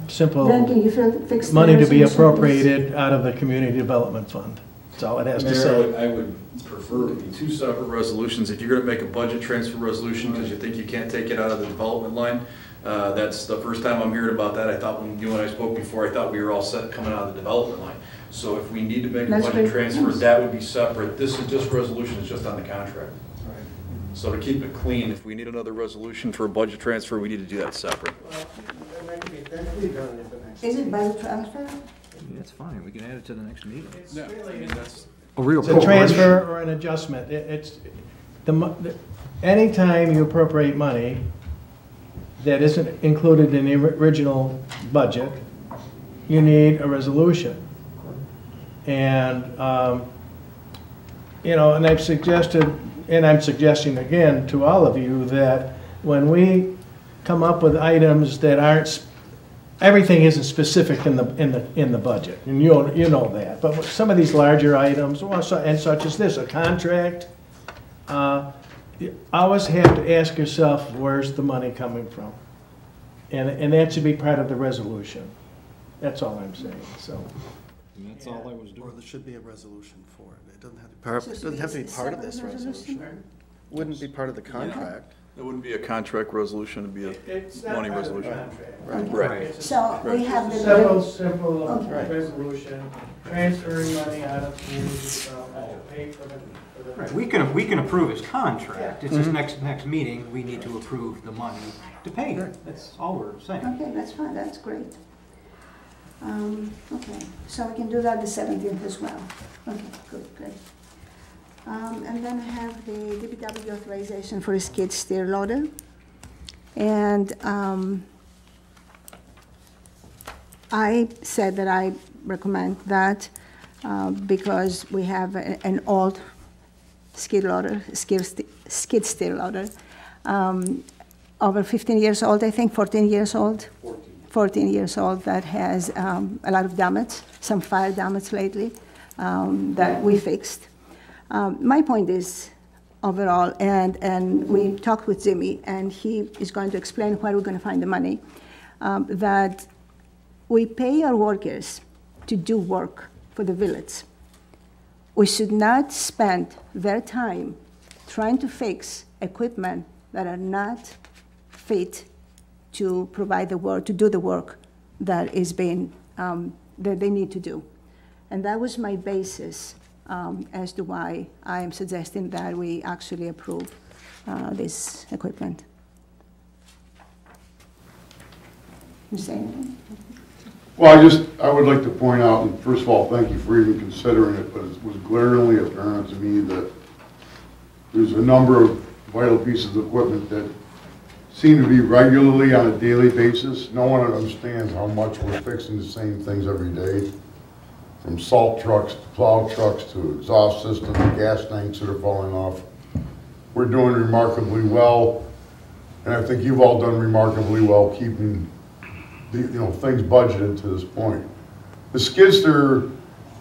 simple Then can you fix the money to be resolution, please? appropriated out of the Community Development Fund? That's all it has to say. Mayor, I would prefer it to be two separate resolutions. If you're gonna make a budget transfer resolution because you think you can't take it out of the development line, that's the first time I'm hearing about that. I thought when you and I spoke before, I thought we were all set coming out of the development line. So if we need to make a That's budget great. transfer, that would be separate. This resolution is just on the contract. So to keep it clean, if we need another resolution for a budget transfer, we need to do that separate. Is it by the transfer? That's fine, we can add it to the next meeting. A It's a reappropriation. transfer or an adjustment. Anytime you appropriate money that isn't included in the original budget, you need a resolution. And, and I've suggested, and I'm suggesting again to all of you that when we come up with items that aren't, everything isn't specific in the budget, and you know that. But some of these larger items, and such as this, a contract, you always have to ask yourself, where's the money coming from? And that should be part of the resolution. That's all I'm saying, so. And that's all I was Or doing. there should be a resolution for it. It doesn't have to be part of this resolution. Wouldn't be part of the contract. It wouldn't be a contract resolution, it'd be It's a not money part of the resolution. contract. Right. So we have the. Simple Okay. resolution, transferring money out of community development to pay for the. Right, we can approve his contract, it's just next meeting, we need to approve the money to pay it, that's all we're saying. Okay, that's fine, that's great. Okay, so we can do that the 17th as well. Okay, good, good. And then I have the DPW authorization for a skid steer loader. And I said that I recommend that because we have an old skid loader, skid steer loader, over 15 years old, I think, 14 years old. 14 years old, that has a lot of damage, some fire damage lately that we fixed. My point is, overall, and we talked with Jimmy, and he is going to explain where we're going to find the money, that we pay our workers to do work for the village. We should not spend their time trying to fix equipment that are not fit to provide the work, to do the work that is being, that they need to do. And that was my basis as to why I am suggesting that we actually approve this equipment. You say anything? Well, I would like to point out, and first of all, thank you for even considering it, but it was glaringly apparent to me that there's a number of vital pieces of equipment that seem to be regularly on a daily basis. No one understands how much we're fixing the same things every day, from salt trucks to plow trucks to exhaust systems, gas tanks that are falling off. We're doing remarkably well, and I think you've all done remarkably well keeping things budgeted to this point. The skid steer,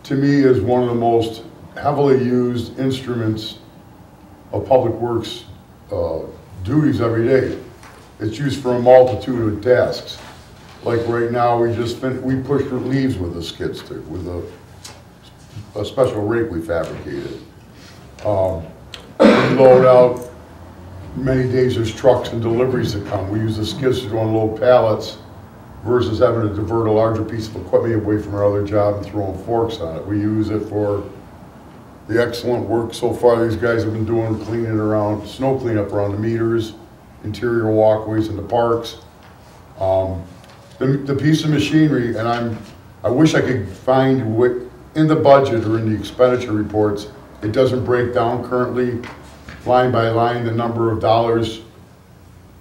to me, is one of the most heavily used instruments of public works duties every day. It's used for a multitude of tasks. Like right now, we pushed leaves with a skid steer, with a special rake we fabricated. We load out, many days there's trucks and deliveries that come. We use the skid steer to unload pallets versus having to divert a larger piece of equipment away from our other job and throwing forks on it. We use it for the excellent work so far these guys have been doing, cleaning around, snow cleanup around the meters, interior walkways in the parks. The piece of machinery, and I wish I could find what, in the budget or in the expenditure reports, it doesn't break down currently, line by line, the number of dollars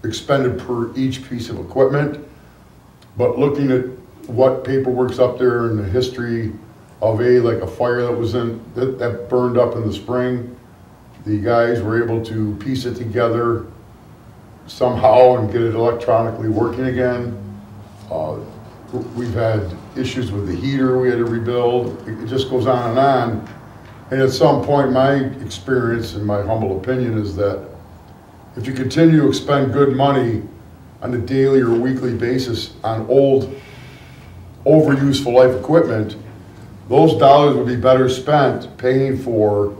expended per each piece of equipment. But looking at what paperwork's up there and the history of like a fire that was that burned up in the spring, the guys were able to piece it together somehow and get it electronically working again. We've had issues with the heater we had to rebuild. It just goes on and on. And at some point, my experience and my humble opinion is that if you continue to expend good money on a daily or weekly basis on old, overuseful life equipment, those dollars would be better spent paying for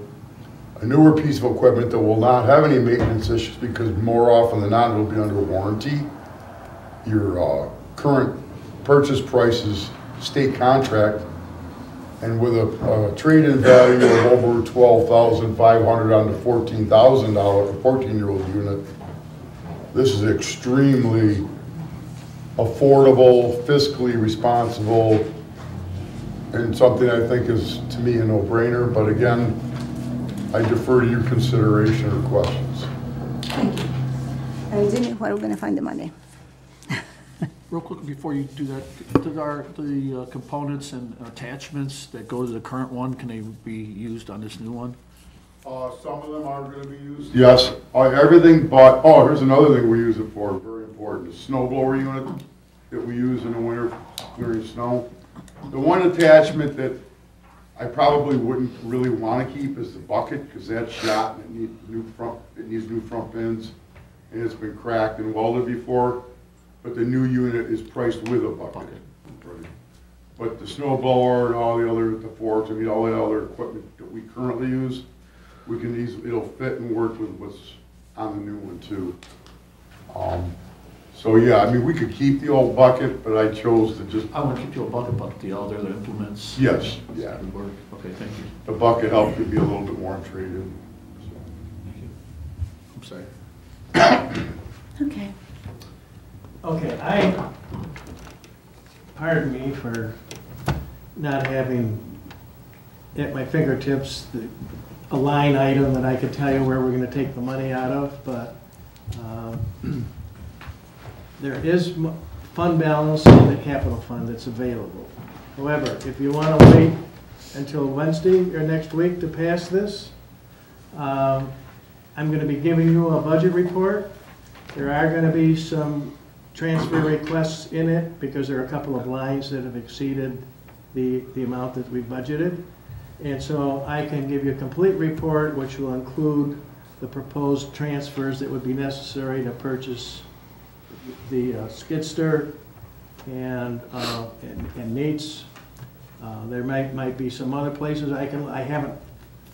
a newer piece of equipment that will not have any maintenance issues, because more often than not, it'll be under warranty. Your current purchase price is state contract, and with a trade-in value of over $12,500 on the $14,000, a 14-year-old unit, this is extremely affordable, fiscally responsible, and something I think is, to me, a no-brainer. But again, I defer to your consideration or questions. Thank you. And Jimmy, where are we gonna find the money? Real quick, before you do that, the components and attachments that go to the current one, can they be used on this new one? Some of them are gonna be used. Yes, everything but, here's another thing we use it for, very important, the snow blower unit that we use in the winter clearing snow. The one attachment that I probably wouldn't really want to keep is the bucket, because that's shot and it needs new front pins, and it's been cracked and welded before. But the new unit is priced with a bucket. Right. But the snow blower and all the other, the forks, I mean, all the other equipment that we currently use, we can it'll fit and work with what's on the new one too. So yeah, I mean, we could keep the old bucket, but I chose to just. I want to keep the old bucket, but the other implements. Yes, yeah. Would work. Okay, thank you. The bucket helped to be a little bit more traded. So. I'm sorry. Okay. Okay, pardon me for not having at my fingertips a line item that I could tell you where we're gonna take the money out of, but there is fund balance in the capital fund that's available. However, if you wanna wait until Wednesday or next week to pass this, I'm gonna be giving you a budget report. There are gonna be some transfer requests in it, because there are a couple of lines that have exceeded the amount that we budgeted. And so I can give you a complete report, which will include the proposed transfers that would be necessary to purchase the skid steer and Nate's. There might be some other places I haven't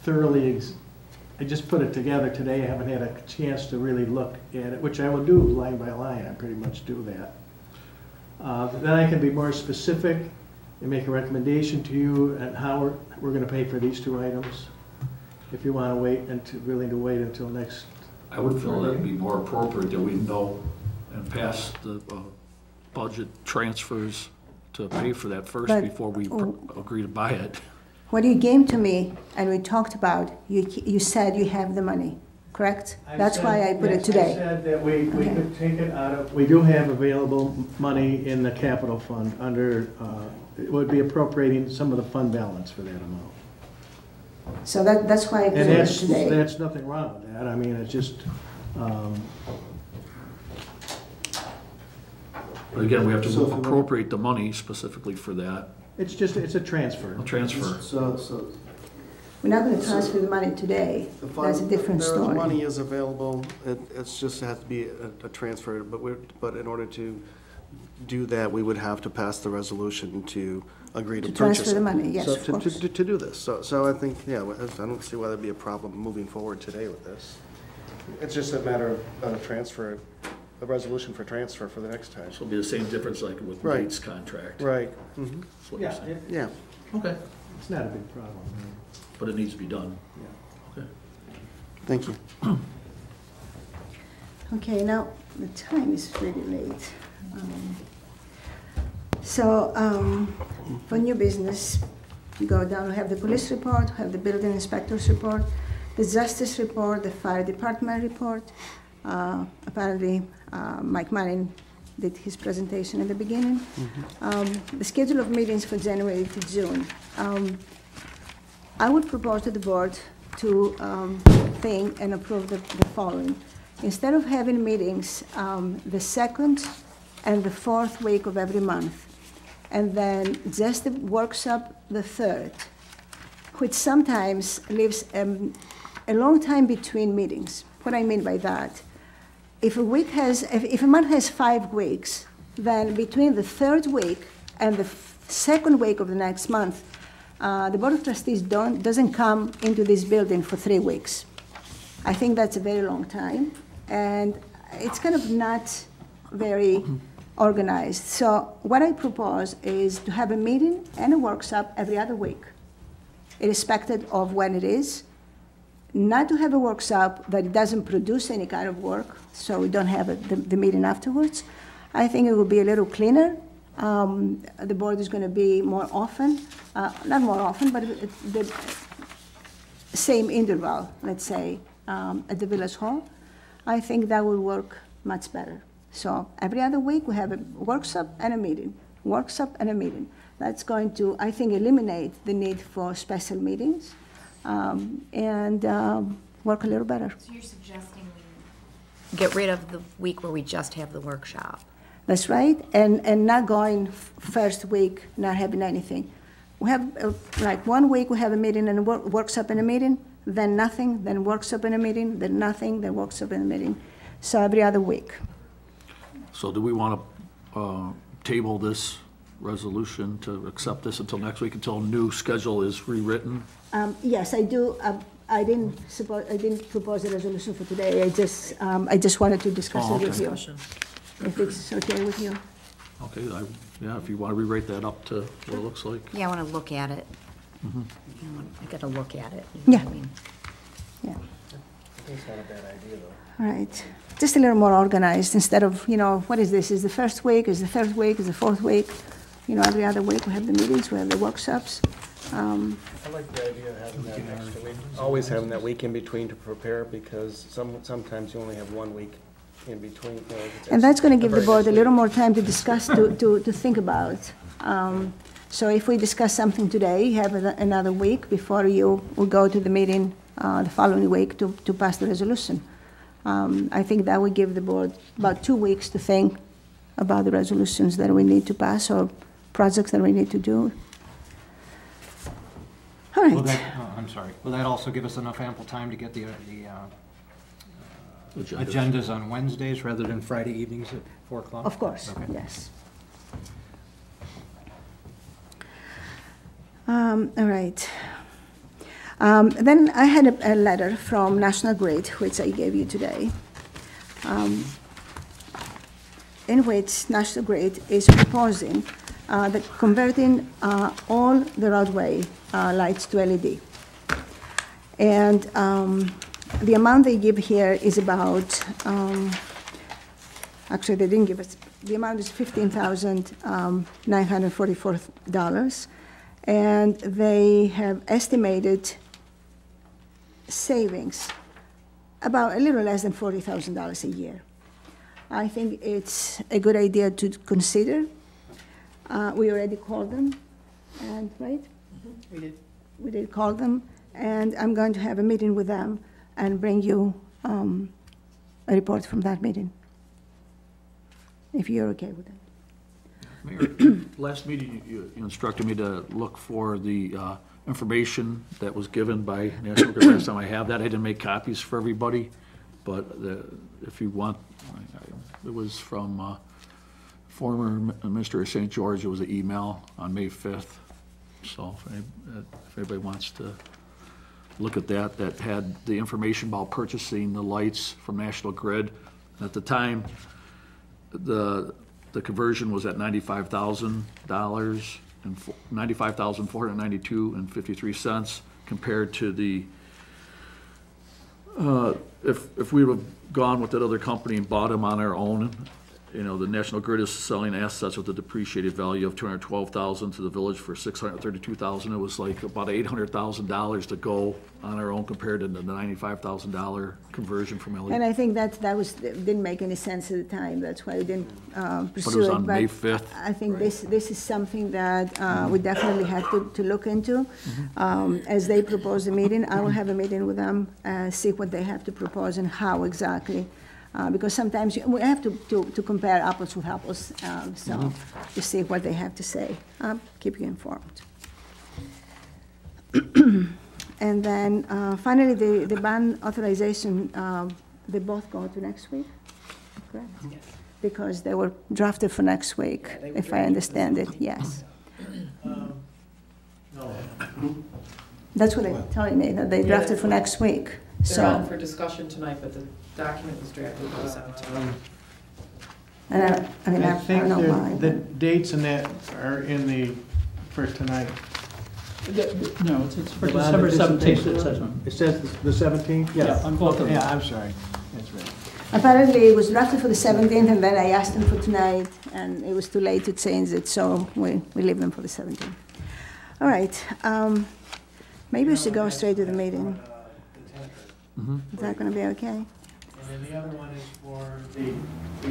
thoroughly, I just put it together today. I haven't had a chance to really look at it, which I will do line by line. I pretty much do that. Then I can be more specific and make a recommendation to you on how we're going to pay for these two items. If you want to wait until next. I would feel that would be more appropriate that we know and pass the budget transfers to pay for that first before we agree to buy it. When you came to me and we talked about, you said you have the money, correct? That's why I put it today. I said that we could take it out of, we do have available money in the capital fund under, it would be appropriating some of the fund balance for that amount. So that's why I put it today. And that's nothing wrong with that. I mean, it's just, But again, we have to appropriate the money specifically for that. it's a transfer. A transfer. So We're not going to transfer the money today. the fund, That's a different The story. money is available, it's just has to be a transfer, but in order to do that, we would have to pass the resolution to agree to To purchase transfer the money, yes, So of course. to do this, so I think, yeah, I don't see why there'd be a problem moving forward today with this. It's just a matter of transfer a resolution for transfer for the next time. So it'll be the same difference like with Right. Nate's contract. Right. Mhm. That's what you're saying. Yeah. Okay, It's not a big problem. but it needs to be done. Yeah. Okay. Thank you. Okay, now, the time is really late. So, for new business, you go down, we have the police report, have the building inspector's report, the justice report, the fire department report. Apparently, Mike Manning did his presentation in the beginning. The schedule of meetings for January to June. I would propose to the board to think and approve the following. Instead of having meetings the second and the fourth week of every month, and then just the workshop the third, which sometimes leaves a long time between meetings. What I mean by that, if a month has 5 weeks, then between the third week and the second week of the next month, the Board of Trustees doesn't come into this building for 3 weeks. I think that's a very long time, and it's kind of not very organized. So what I propose is to have a meeting and a workshop every other week, irrespective of when it is. Not to have a workshop that doesn't produce any kind of work, so we don't have the meeting afterwards. I think it will be a little cleaner. The board is going to be more often, not more often, but the same interval, let's say, at the Village Hall. I think that will work much better. So every other week we have a workshop and a meeting, workshop and a meeting. That's going to, I think, eliminate the need for special meetings and work a little better. So you're suggesting we get rid of the week where we just have the workshop? That's right, and not going first week, not having anything. We have, like 1 week we have a meeting and a workshop and a meeting, then nothing, then workshop and a meeting, then nothing, then workshop and a meeting. So every other week. So do we want to table this resolution to accept this until next week, until a new schedule is rewritten? Yes, I do. I didn't propose a resolution for today. I just wanted to discuss it with you. If it's okay with you. Okay, yeah, if you want to rewrite that up to what it looks like. Yeah, I want to look at it. I got to look at it. You know what I mean? Yeah. I think it's not a bad idea, though. All right. Just a little more organized instead of, what is this? Is the first week, is the third week, is the fourth week? Every other week we have the meetings, we have the workshops. I like the idea of having that extra week, always having that week in between to prepare, because sometimes you only have 1 week in between. And that's going to give the board a little more time to discuss, to think about. So if we discuss something today, you have another week before you will go to the meeting the following week to pass the resolution. I think that would give the board about 2 weeks to think about the resolutions that we need to pass or projects that we need to do. All right. I'm sorry. Will that also give us enough ample time to get the agendas on Wednesdays rather than Friday evenings at 4 o'clock? Of course, Okay. yes. All right. Then I had a letter from National Grid, which I gave you today, in which National Grid is proposing that converting all the roadway lights to LED. And the amount they give here is about, actually they didn't give us, the amount is $15,944. And they have estimated savings about a little less than $40,000 a year. I think it's a good idea to consider. We already called them, and right? We did. We did call them, and I'm going to have a meeting with them and bring you a report from that meeting, if you're okay with that. Mayor, last meeting, you instructed me to look for the information that was given by National Grid last time. I have that. I didn't make copies for everybody, but if you want, it was from former Minister of St. George. It was an email on May 5th. So if anybody wants to look at that, that had the information about purchasing the lights from National Grid. At the time, the conversion was at $95,000 and $95,492.53 compared to the, if we would have gone with that other company and bought them on our own, you know, the National Grid is selling assets with a depreciated value of $212,000 to the village for $632,000. It was like about $800,000 to go on our own compared to the $95,000 conversion from LED. And I think that didn't make any sense at the time. That's why we didn't pursue it. But it was on May 5th. I think this is something that we definitely have to look into. As they propose a meeting, I will have a meeting with them, see what they have to propose and how exactly. Because sometimes we have to compare apples with apples, so to see what they have to say. I'll keep you informed. And then finally, the bond authorization, they both go to next week, correct? Yes. Because they were drafted for next week, if I understand it, yes. No. That's what they're telling me, that they drafted for next week. They're on for discussion tonight, but the document was drafted by the 17th. And I think don't know why. the dates in that are in the, for tonight. No, it's for The bond December 17th, anticipation. it says on. It says the 17th? Yeah, on both of them. Yeah, I'm sorry. That's right. Apparently, it was drafted for the 17th, and then I asked them for tonight, and it was too late to change it, so we leave them for the 17th. All right. Maybe we should go straight to the meeting. Is that going to be okay? And then the other one is for the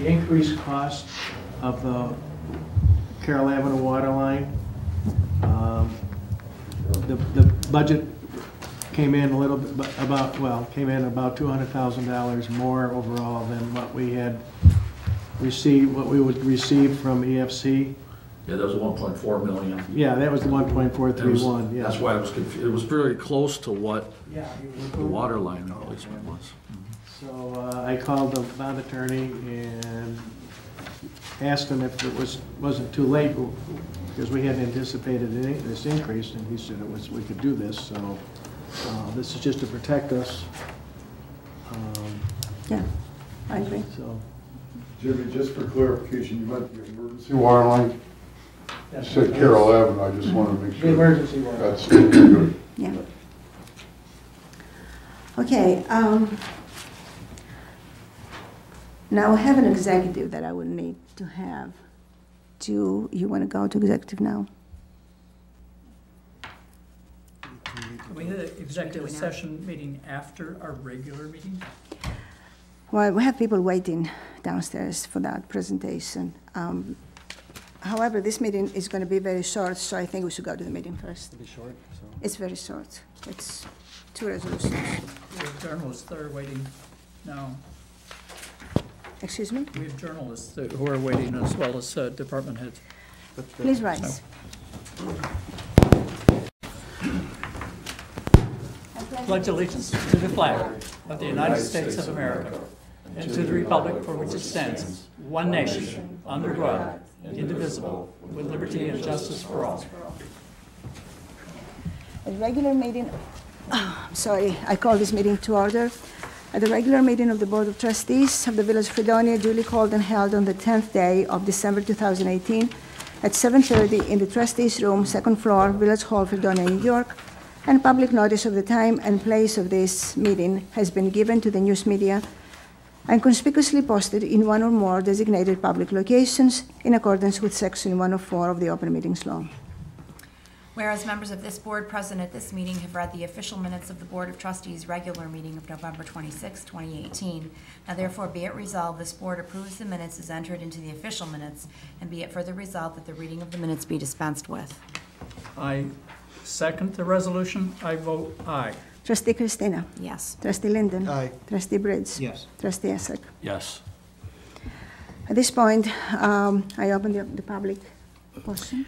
increased cost of the Carroll Avenue water line. The budget came in a little bit came in about $200,000 more overall than what we had received, what we would receive from EFC. Yeah, that was 1.4 million. Yeah, that was the 1.431, yeah. That's why I was confused. It was very close to what Yeah. the water line replacement was. So I called the bond attorney and asked him if it wasn't too late, because we hadn't anticipated this increase, and he said we could do this, so this is just to protect us. Yeah, I agree. So, Jimmy, just for clarification, you meant the emergency water line? You said Carroll Avenue, I just want to make the sure. emergency water. That's good. Yeah. Okay. Now I have an executive that I will need to have. Do you want to go to executive now? We had an executive session meeting after our regular meeting. Well, we have people waiting downstairs for that presentation. However, this meeting is going to be very short, so I think we should go to the meeting first. Pretty short, so. It's very short. It's 2 resolutions. We have journalists that are waiting now. Excuse me? We have journalists who are waiting as well as department heads. Please rise. Pledge allegiance to the flag of the United States of America and to the republic for which it stands, one nation, under God, indivisible, with liberty and justice for all. A regular meeting, sorry, I call this meeting to order. At the regular meeting of the Board of Trustees of the Village of Fredonia, duly called and held on the 10th day of December 2018 at 7:30 in the Trustees Room, 2nd floor, Village Hall, Fredonia, New York, and public notice of the time and place of this meeting has been given to the news media and conspicuously posted in one or more designated public locations in accordance with Section 104 of the Open Meetings Law. Whereas members of this board present at this meeting have read the official minutes of the Board of Trustees regular meeting of November 26, 2018. Now therefore be it resolved, this board approves the minutes as entered into the official minutes, and be it further resolved that the reading of the minutes be dispensed with. I second the resolution. I vote aye. Trustee Christina. Yes. Trustee Linden. Aye. Trustee Briggs. Yes. Trustee Essek. Yes. At this point, I open the public portion.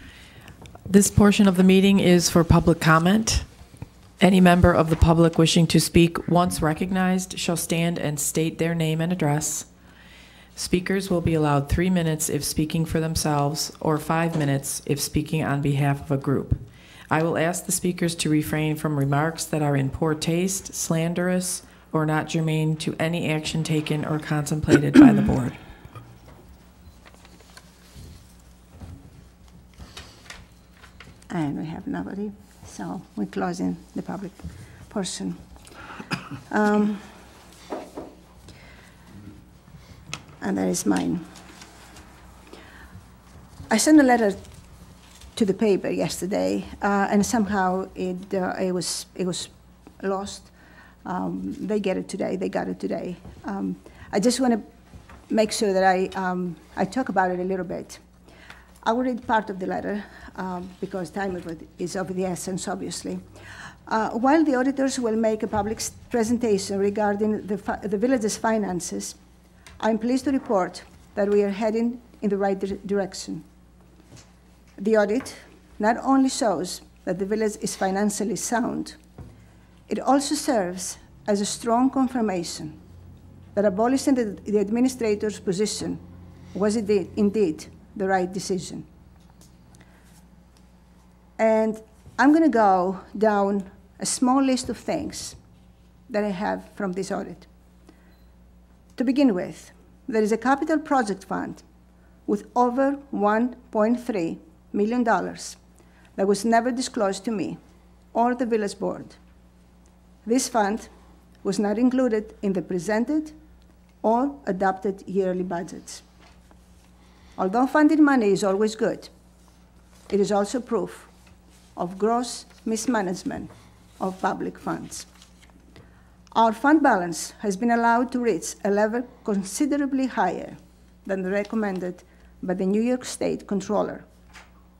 This portion of the meeting is for public comment. Any member of the public wishing to speak, once recognized, shall stand and state their name and address. Speakers will be allowed 3 minutes if speaking for themselves, or 5 minutes if speaking on behalf of a group. I will ask the speakers to refrain from remarks that are in poor taste, slanderous, or not germane to any action taken or contemplated by the board. And we have nobody, so we're closing the public portion. And that is mine. I sent a letter to the paper yesterday, and somehow it was lost. They get it today. They got it today. I just want to make sure that I talk about it a little bit. I will read part of the letter because time is of the essence, obviously. While the auditors will make a public presentation regarding the village's finances, I'm pleased to report that we are heading in the right direction. The audit not only shows that the village is financially sound, it also serves as a strong confirmation that abolishing the administrator's position was indeed the right decision. And I'm going to go down a small list of things that I have from this audit. To begin with, there is a capital project fund with over $1.3 million that was never disclosed to me or the village board. This fund was not included in the presented or adopted yearly budgets. Although funded money is always good, it is also proof of gross mismanagement of public funds. Our fund balance has been allowed to reach a level considerably higher than recommended by the New York State Comptroller,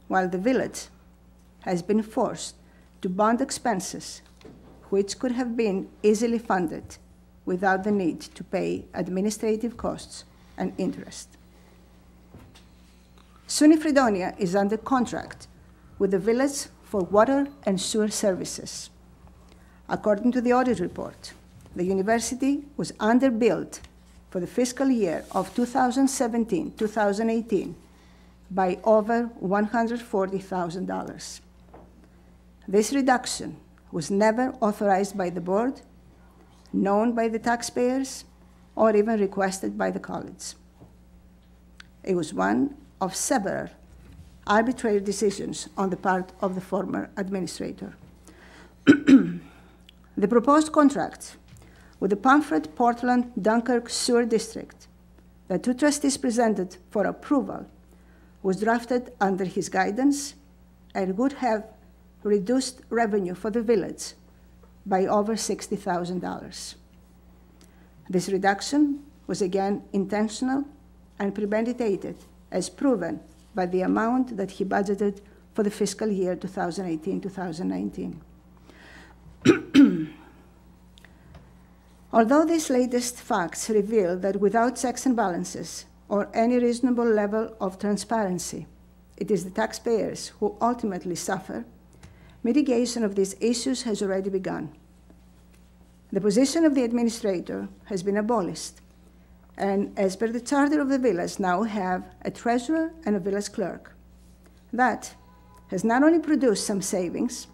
while the village has been forced to bond expenses which could have been easily funded without the need to pay administrative costs and interest. SUNY Fredonia is under contract with the village for water and sewer services. According to the audit report, the university was underbilled for the fiscal year of 2017-2018 by over $140,000. This reduction was never authorized by the board, known by the taxpayers, or even requested by the college. It was one of several arbitrary decisions on the part of the former administrator. The proposed contract with the Pomfret Portland Dunkirk Sewer District that two trustees presented for approval was drafted under his guidance and would have reduced revenue for the village by over $60,000. This reduction was again intentional and premeditated, as proven by the amount that he budgeted for the fiscal year 2018-2019. Although these latest facts reveal that without checks and balances or any reasonable level of transparency, it is the taxpayers who ultimately suffer, mitigation of these issues has already begun. The position of the administrator has been abolished, and as per the charter of the village, now have a treasurer and a village clerk. That has not only produced some savings,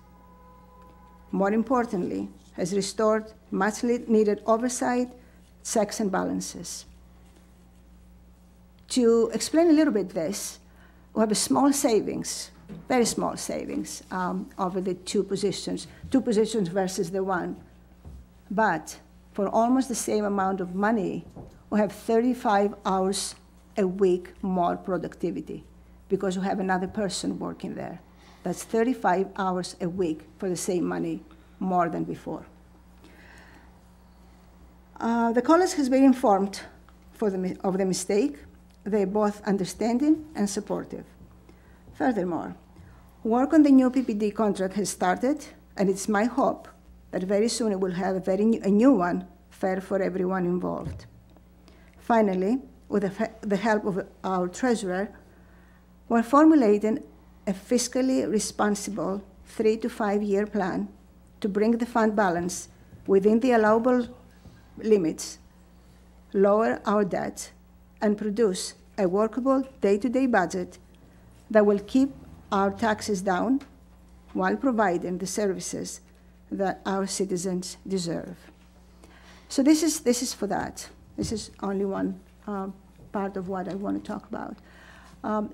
more importantly, has restored much needed oversight, checks and balances. To explain a little bit this, we have a small savings, very small savings over the two positions versus the one. But for almost the same amount of money, we have 35 hours a week more productivity because we have another person working there. That's 35 hours a week for the same money, more than before. The college has been informed of the mistake. They're both understanding and supportive. Furthermore, work on the new PPD contract has started, and it's my hope that very soon it will have a new one, fair for everyone involved. Finally, with the help of our treasurer, we're formulating a fiscally responsible 3 to 5 year plan to bring the fund balance within the allowable limits, lower our debt, and produce a workable day-to-day budget that will keep our taxes down while providing the services that our citizens deserve. So this is for that. This is only one part of what I want to talk about.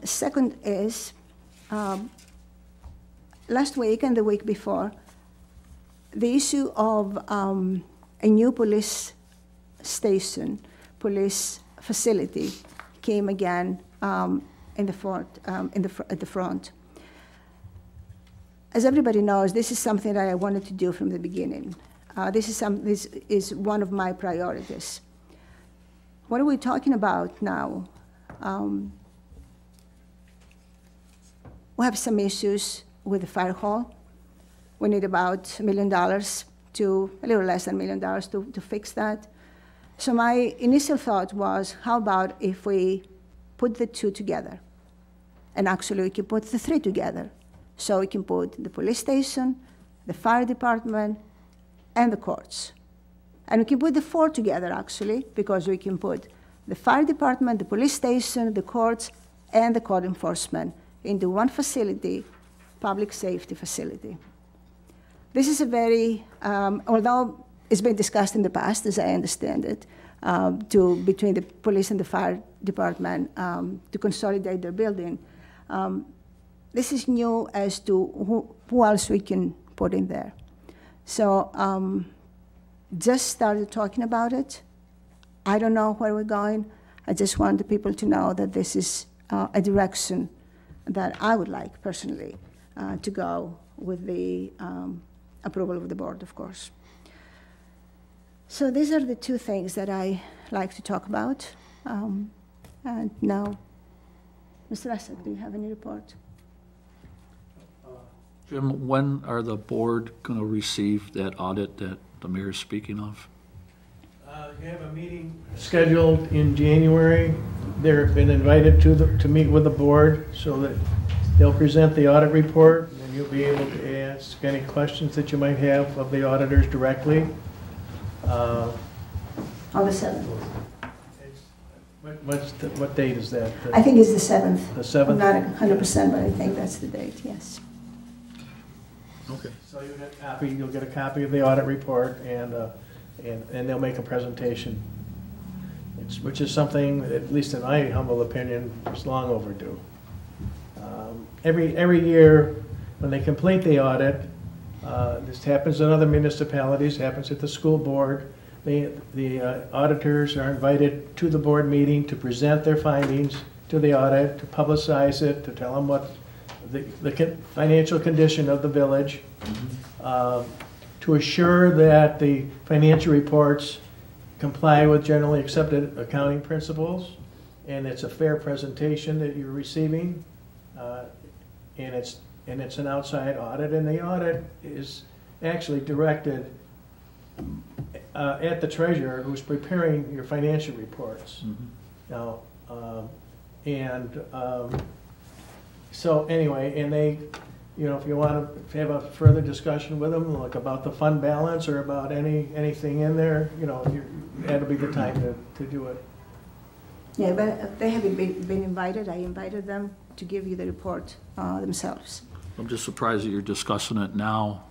Second is, last week and the week before, the issue of a new police station, police facility came again in the front, at the front. As everybody knows, this is something that I wanted to do from the beginning. This is one of my priorities. What are we talking about now? We have some issues with the fire hall. We need about $1 million to, a little less than $1 million to fix that. So my initial thought was, how about if we put the two together? And actually we can put the three together. So we can put the police station, the fire department, and the courts. And we can put the four together, actually, because we can put the fire department, the police station, the courts, and the code enforcement into one facility, public safety facility. This is a very, although it's been discussed in the past, as I understand it, between the police and the fire department to consolidate their building, this is new as to who else we can put in there. So just started talking about it. I don't know where we're going. I just want the people to know that this is a direction that I would like personally to go with the approval of the board, of course. So these are the two things that I like to talk about. And now, Mr. Esek, do you have any report? Jim, when are the board going to receive that audit that the mayor is speaking of? You have a meeting scheduled in January. They've been invited to meet with the board so that they'll present the audit report, and you'll be able to ask any questions that you might have of the auditors directly. On the 7th. What date is that? I think it's the 7th. The 7th? I'm not 100%, but I think that's the date, yes. Okay. So you'll get a copy of the audit report, and they'll make a presentation, which is something, at least in my humble opinion, is long overdue. Every year, when they complete the audit, this happens in other municipalities, happens at the school board, the auditors are invited to the board meeting to present their findings to the audit, to publicize it, to tell them what the financial condition of the village, to assure that the financial reports comply with generally accepted accounting principles, and it's a fair presentation that you're receiving, and it's an outside audit, and the audit is actually directed at the treasurer who's preparing your financial reports. Now, so anyway, and they, if you want to have a further discussion with them, like about the fund balance or about anything in there, that'll be the time to do it. Yeah, but they haven't been invited. I invited them to give you the report themselves. I'm just surprised that you're discussing it now.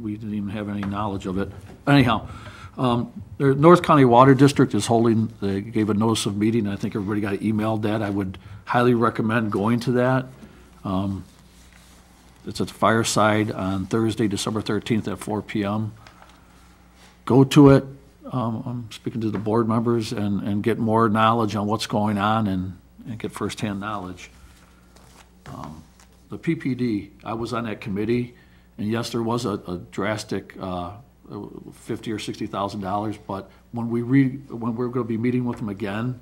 We didn't even have any knowledge of it. Anyhow, the North County Water District is holding, they gave a notice of meeting. I think everybody got emailed that. I would highly recommend going to that. It's at the Fireside on Thursday, December 13th at 4 p.m. Go to it. I'm speaking to the board members and get more knowledge on what's going on and get firsthand knowledge. The PPD, I was on that committee, and yes, there was a drastic $50,000 or $60,000, but when we're going to be meeting with them again,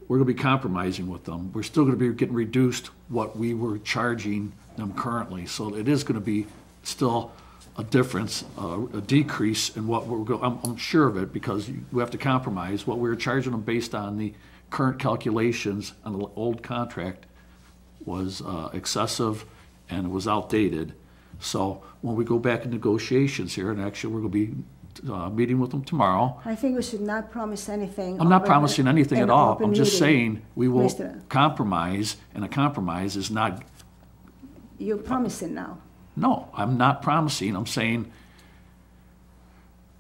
we're going to be compromising with them. We're still going to be getting reduced what we were charging them currently. So it is going to be still a difference, a decrease in what we're going. I'm sure of it, because we have to compromise. What we were charging them based on the current calculations on the old contract was excessive and it was outdated. So when we go back in negotiations here, and actually we're going to be meeting with them tomorrow. I think we should not promise anything. I'm not promising anything at all. I'm just saying we will Mr. compromise, and a compromise is not. You're promising now. No, I'm not promising. I'm saying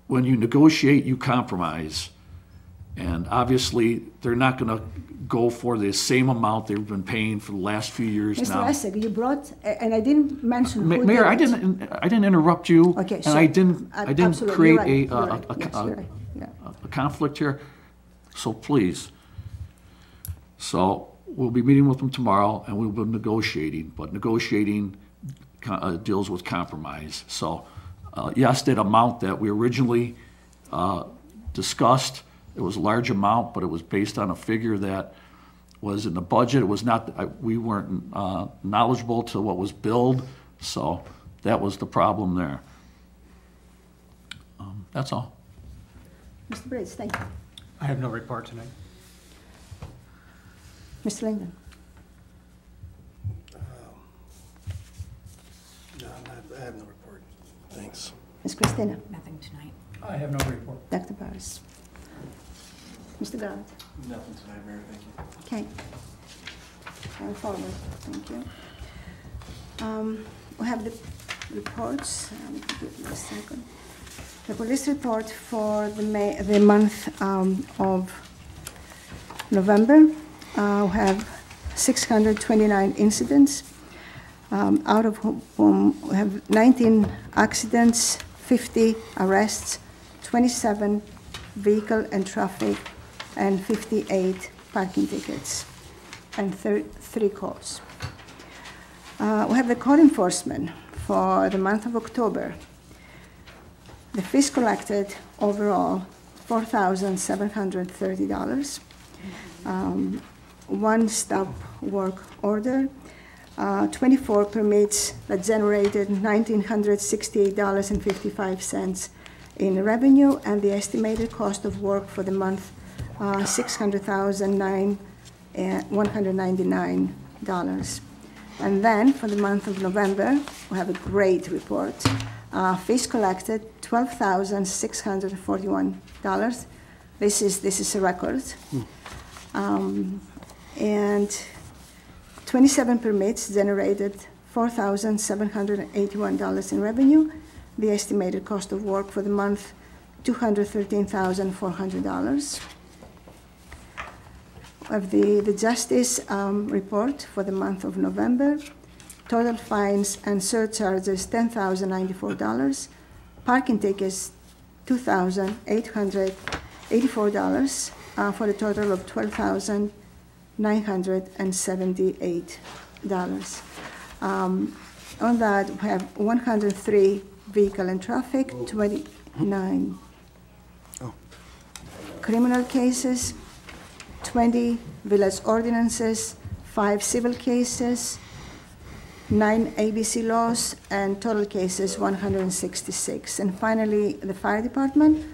when you negotiate, you compromise. And obviously, they're not going to go for the same amount they've been paying for the last few years Mr. now. Essig, you brought, and I didn't mention who did Mayor, I it. didn't interrupt you. Okay, And so- I didn't absolutely, create you're right, you're right. Yes, a you're right. Yeah. a conflict here. So please. So we'll be meeting with them tomorrow, and we'll be negotiating, but negotiating deals with compromise. So, yes, that amount that we originally discussed, it was a large amount, but it was based on a figure that was in the budget. It was not, we weren't knowledgeable to what was billed, so that was the problem there. That's all. Mr. Briggs, thank you. I have no report tonight. Mr. Linden? No, I have no report. Thanks. Ms. Christina? Nothing tonight. I have no report. Dr. Paris? Mr. Garrett? Nothing tonight, Mayor, thank you. Okay. Going forward, thank you. We have the reports. Give me a second. The police report for the month of November. We have 629 incidents, out of whom we have 19 accidents, 50 arrests, 27 vehicle and traffic, and 58 parking tickets, and 3 calls. We have the code enforcement for the month of October. The fees collected overall, $4,730. One stop work order, 24 permits that generated $1,968.55 in revenue, and the estimated cost of work for the month, $600,199. And then for the month of November, we have a great report. Fees collected, $12,641. This is a record. And 27 permits generated $4,781 in revenue. The estimated cost of work for the month, $213,400. Of the justice report for the month of November, total fines and surcharges, $10,094. Parking tickets, $2,884, for a total of $12,978. On that, we have 103 vehicle and traffic, 29 criminal cases, 20 village ordinances, 5 civil cases, 9 ABC laws, and total cases 166. And finally, the fire department,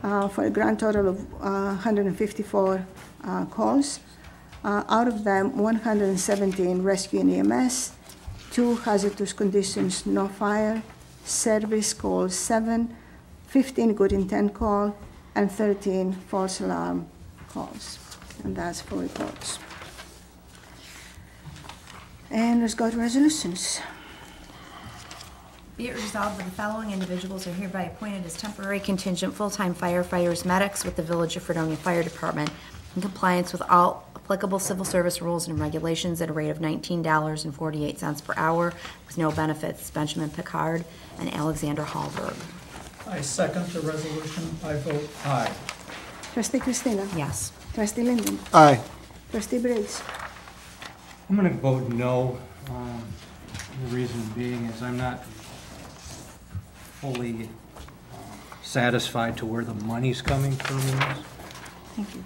for a grand total of 154 calls. Out of them, 117 rescue and EMS, 2 hazardous conditions, no fire, service calls 7, 15 good intent call, and 13 false alarm calls. And that's for reports. And let's go to resolutions. Be it resolved that the following individuals are hereby appointed as temporary contingent full-time firefighters medics with the Village of Fredonia Fire Department in compliance with all applicable civil service rules and regulations at a rate of $19.48 per hour with no benefits. Benjamin Picard and Alexander Hallberg. I second the resolution. I vote aye. Trustee Christina? Yes. Trustee Linden? Aye. Trustee Briggs? I'm going to vote no. The reason being is I'm not fully satisfied to where the money's coming from. Thank you.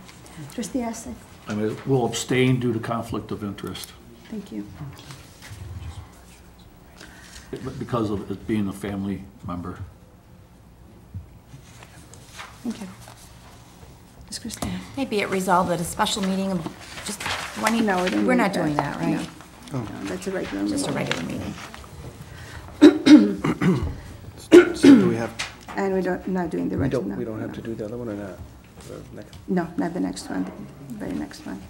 Trustee Assett? I will abstain due to conflict of interest Thank you. because of it being a family member. Thank you. Ms. Christina? Maybe it resolved that a special meeting of just 20... No, we don't We're need not doing that, right? No, that's a regular meeting. Just a regular meeting. So do we have, And we don't, not doing the regular. we don't have to do the other one or not? The next- No, not the next one, the very next one,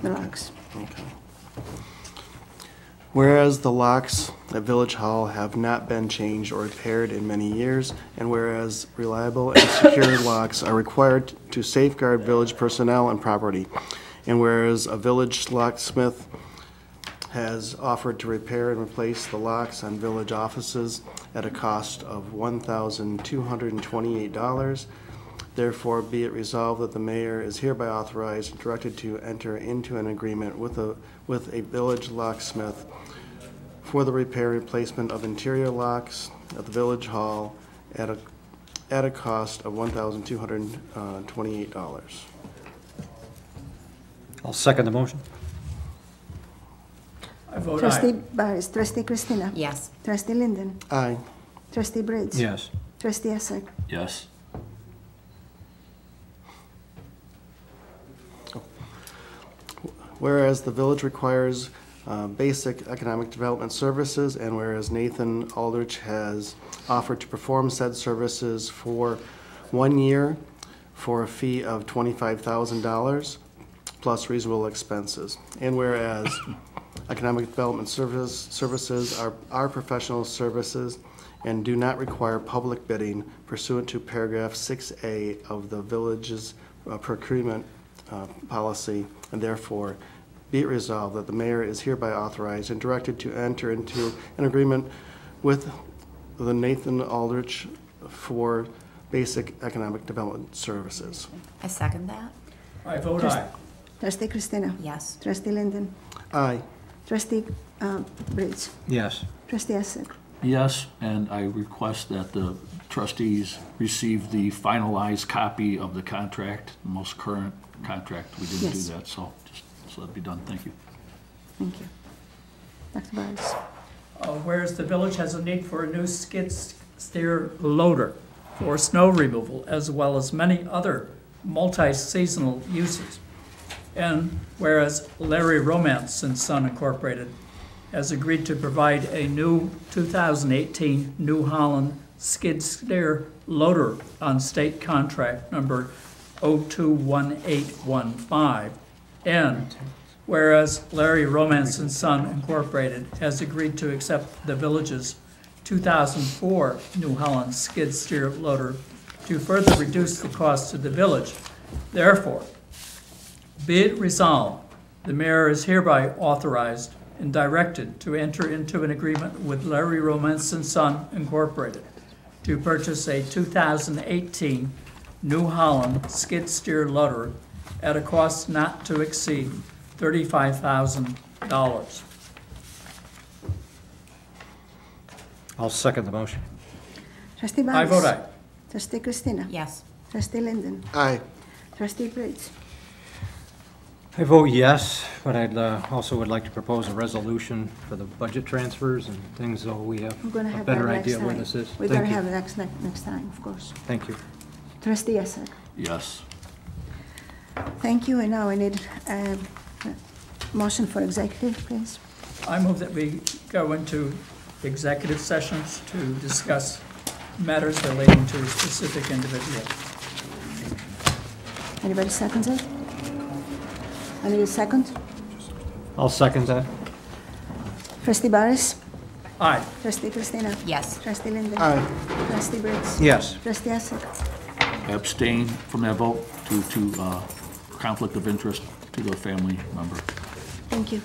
the locks. Okay. Whereas the locks at Village Hall have not been changed or repaired in many years, and whereas reliable and secure locks are required to safeguard village personnel and property, and whereas a village locksmith has offered to repair and replace the locks on village offices at a cost of $1,228, therefore be it resolved that the mayor is hereby authorized and directed to enter into an agreement with a village locksmith for the repair and replacement of interior locks at the village hall at a cost of $1,228. I'll second the motion. I vote Trustee aye. Barris, Trustee Christina. Yes. Trustee Linden. Aye. Trustee Briggs. Yes. Trustee Essek. Yes. Whereas the village requires basic economic development services, and whereas Nathan Aldrich has offered to perform said services for 1 year for a fee of $25,000 plus reasonable expenses. And whereas economic development services are professional services and do not require public bidding pursuant to paragraph 6A of the village's procurement policy, and therefore be it resolved that the mayor is hereby authorized and directed to enter into an agreement with the Nathan Aldrich for basic economic development services. I second that. I vote aye. Trustee Christina. Yes. Trustee Linden. Aye. Trustee Briggs. Yes. Trustee Essek. Yes, and I request that the trustees receive the finalized copy of the contract, the most current contract. We didn't do Yes. that, so just so that'd be done. Thank you. Thank you. Dr. Barris. Whereas the village has a need for a new skid steer loader for snow removal, as well as many other multi-seasonal uses. And whereas Larry Romance and Son Incorporated has agreed to provide a new 2018 New Holland skid steer loader on state contract number 021815. And whereas Larry Romance and Son Incorporated has agreed to accept the village's 2004 New Holland skid steer loader to further reduce the cost to the village. Therefore, be it resolved, the mayor is hereby authorized and directed to enter into an agreement with Larry Romance and Son Incorporated to purchase a 2018 New Holland skid steer loader at a cost not to exceed $35,000. I'll second the motion. Trustee I Barris. vote aye. Trustee Christina. Yes. Trustee Linden. Aye. Trustee Briggs. I vote yes, but I'd also would like to propose a resolution for the budget transfers and things, so we have We're gonna a have better that next idea where time. this is. We're Thank gonna you. have it next time, of course. Thank you. Trustee Essek. Yes. Thank you, and now I need a motion for executive, please. I move that we go into executive sessions to discuss matters relating to a specific individual. Anybody seconds it? I need a second. I'll second that. Trustee Barris. Aye. Trustee Christina. Yes. Trustee Linden. Aye. Trustee Briggs. Yes. Trustee Essek. Abstain from that vote due to conflict of interest to the family member. Thank you.